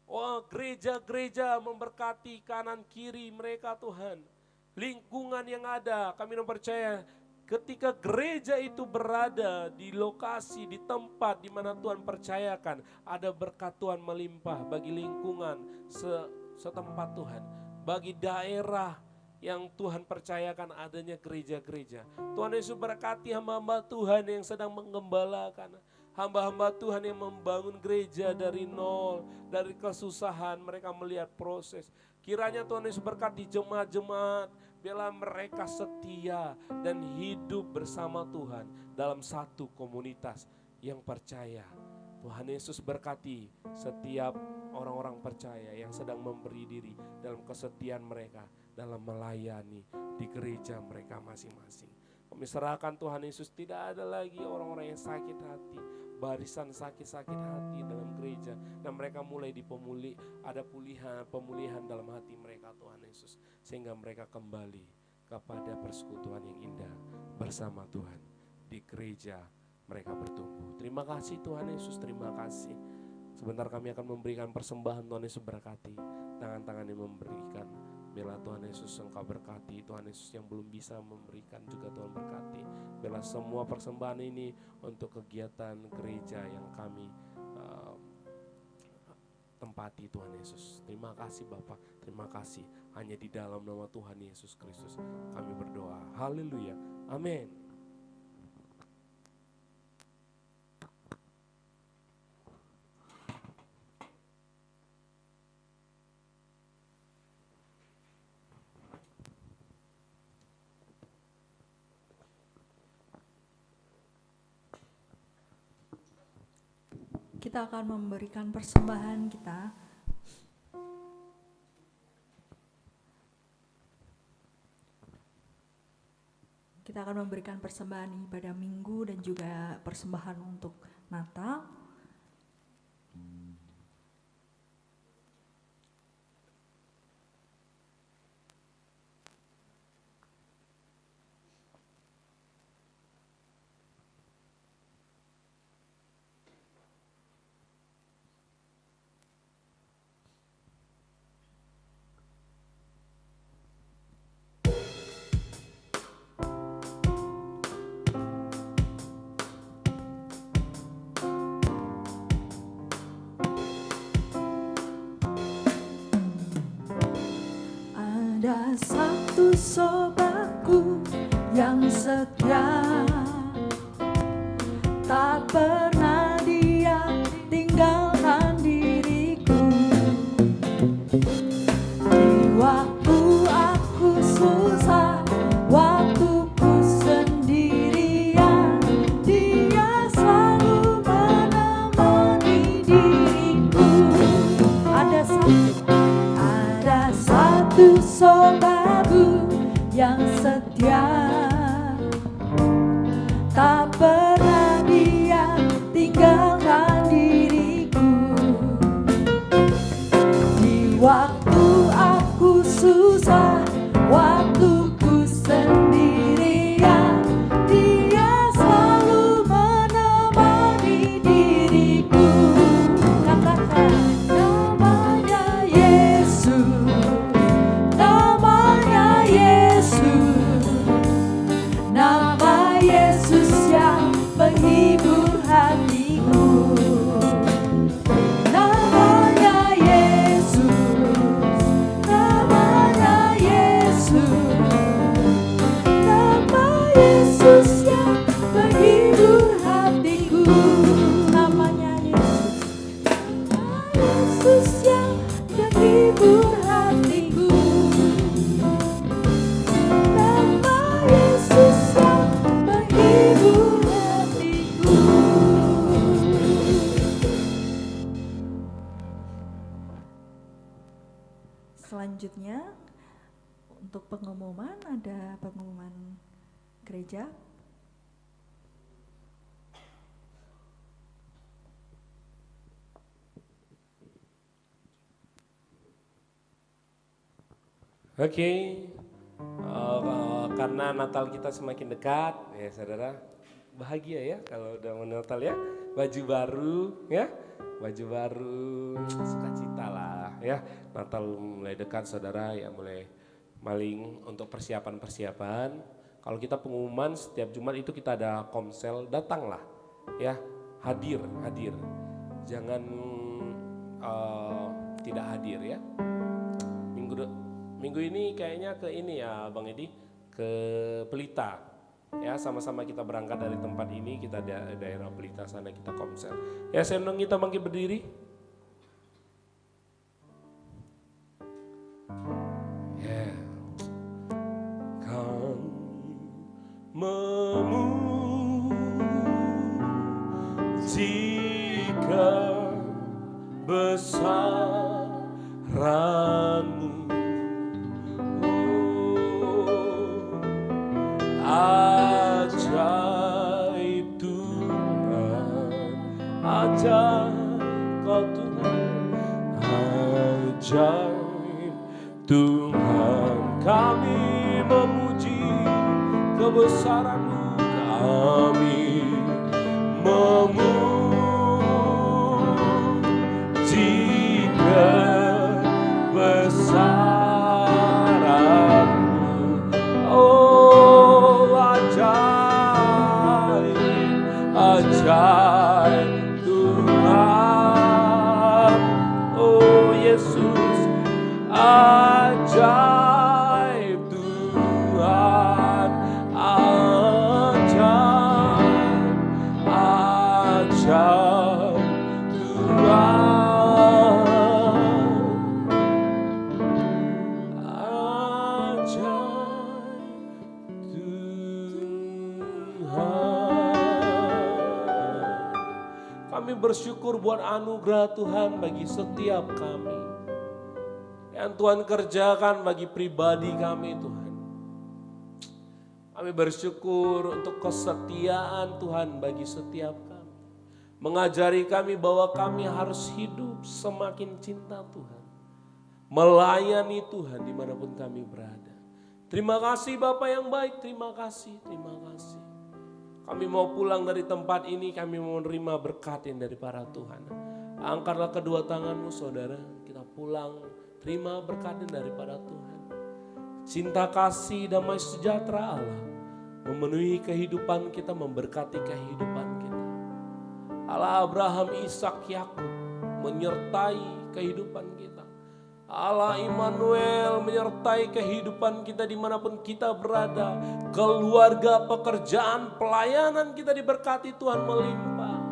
Oh, gereja-gereja memberkati kanan kiri mereka Tuhan. Lingkungan yang ada, kami percaya ketika gereja itu berada di lokasi, di tempat di mana Tuhan percayakan, ada berkat Tuhan melimpah bagi lingkungan setempat Tuhan, bagi daerah yang Tuhan percayakan adanya gereja-gereja. Tuhan Yesus berkati hamba-hamba Tuhan yang sedang menggembalakan. hamba-hamba Tuhan yang membangun gereja dari nol, dari kesusahan mereka melihat proses. Kiranya Tuhan Yesus berkati jemaat-jemaat, biarlah mereka setia dan hidup bersama Tuhan dalam satu komunitas yang percaya. Tuhan Yesus berkati setiap orang-orang percaya yang sedang memberi diri dalam kesetiaan mereka, dalam melayani di gereja mereka masing-masing. Kami serahkan Tuhan Yesus, tidak ada lagi orang-orang yang sakit hati, barisan sakit-sakit hati dalam gereja, dan mereka mulai ada pemulihan dalam hati mereka Tuhan Yesus, sehingga mereka kembali kepada persekutuan yang indah bersama Tuhan di gereja mereka bertumbuh. Terima kasih Tuhan Yesus, terima kasih. Sebentar kami akan memberikan persembahan, Tuhan Yesus berkati tangan-tangan yang memberikan. Biarlah Tuhan Yesus Engkau berkati, Tuhan Yesus yang belum bisa memberikan juga Tuhan berkati. Biarlah semua persembahan ini untuk kegiatan gereja yang kami tempati Tuhan Yesus. Terima kasih Bapak, terima kasih. Hanya di dalam nama Tuhan Yesus Kristus kami berdoa. Haleluya, amin. Kita akan memberikan persembahan kita. Kita akan memberikan persembahan ibadah minggu dan juga persembahan untuk Natal. Ada satu sobatku yang setia, tak pernah dia tinggalkan diriku. Di waktu aku susah, waktuku sendirian, dia selalu menemani diriku. Ada satu sobatku yang setia, tak pernah dia tinggalkan diriku. Di waktu aku susah, waktuku sendirian, dia selalu menemani diriku. Katakan namanya Yesus, namanya Yesus, nama Yesus yang menghibur hatiku. Namanya Yesus, namanya Yesus, nama Yesus yang menghibur hatiku. Namanya Yesus, nama Yesus yang menghibur hatiku. Nama Yesus yang menghibur hatiku. Selanjutnya untuk pengumuman, ada pengumuman gereja. Oke, karena Natal kita semakin dekat, ya saudara, bahagia ya kalau udah mau Natal ya, baju baru ya, baju baru, sukacita lah ya. Natal mulai dekat saudara ya, mulai maling untuk persiapan. Kalau kita pengumuman setiap Jumat itu kita ada komsel, datanglah ya, hadir, jangan tidak hadir ya. Minggu ini kayaknya ke ini ya Bang Edi, ke Pelita Ya, sama-sama kita berangkat dari tempat ini, kita daerah Pelita sana, kita komsel. Ya, saya undang kita bangkit berdiri. Ya. Kau memuji kebesaran-Mu. Ajaib Tuhan, ajaib Kau Tuhan, ajaib Tuhan. Kami memuji kebesaran-Mu, kami memuji kebesaran-Mu. Oh, ajaib Tuhan. Oh Yesus, ajaib Tuhan, ajaib Tuhan, ajaib Tuhan. Kami bersyukur buat anugerah Tuhan bagi setiap kami. Yang Tuhan kerjakan bagi pribadi kami Tuhan. Kami bersyukur untuk kesetiaan Tuhan bagi setiap kami. Mengajari kami bahwa kami harus hidup semakin cinta Tuhan. Melayani Tuhan dimanapun kami berada. Terima kasih Bapa yang baik, terima kasih, terima kasih. Kami mau pulang dari tempat ini, kami mau menerima berkat yang dari para Tuhan. Angkatlah kedua tanganmu saudara, kita pulang. Terima berkatnya daripada Tuhan. Cinta kasih damai sejahtera Allah memenuhi kehidupan kita, memberkati kehidupan kita. Allah Abraham, Ishak, Yakub menyertai kehidupan kita. Allah Immanuel menyertai kehidupan kita dimanapun kita berada. Keluarga, pekerjaan, pelayanan kita diberkati Tuhan melimpah.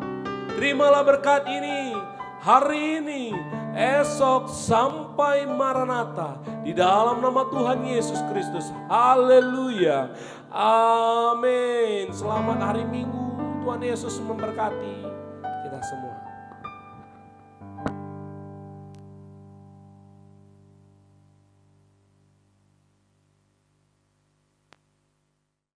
Terimalah berkat ini hari ini, esok sampai Maranatha di dalam nama Tuhan Yesus Kristus. Haleluya. Amin. Selamat hari Minggu. Tuhan Yesus memberkati kita semua.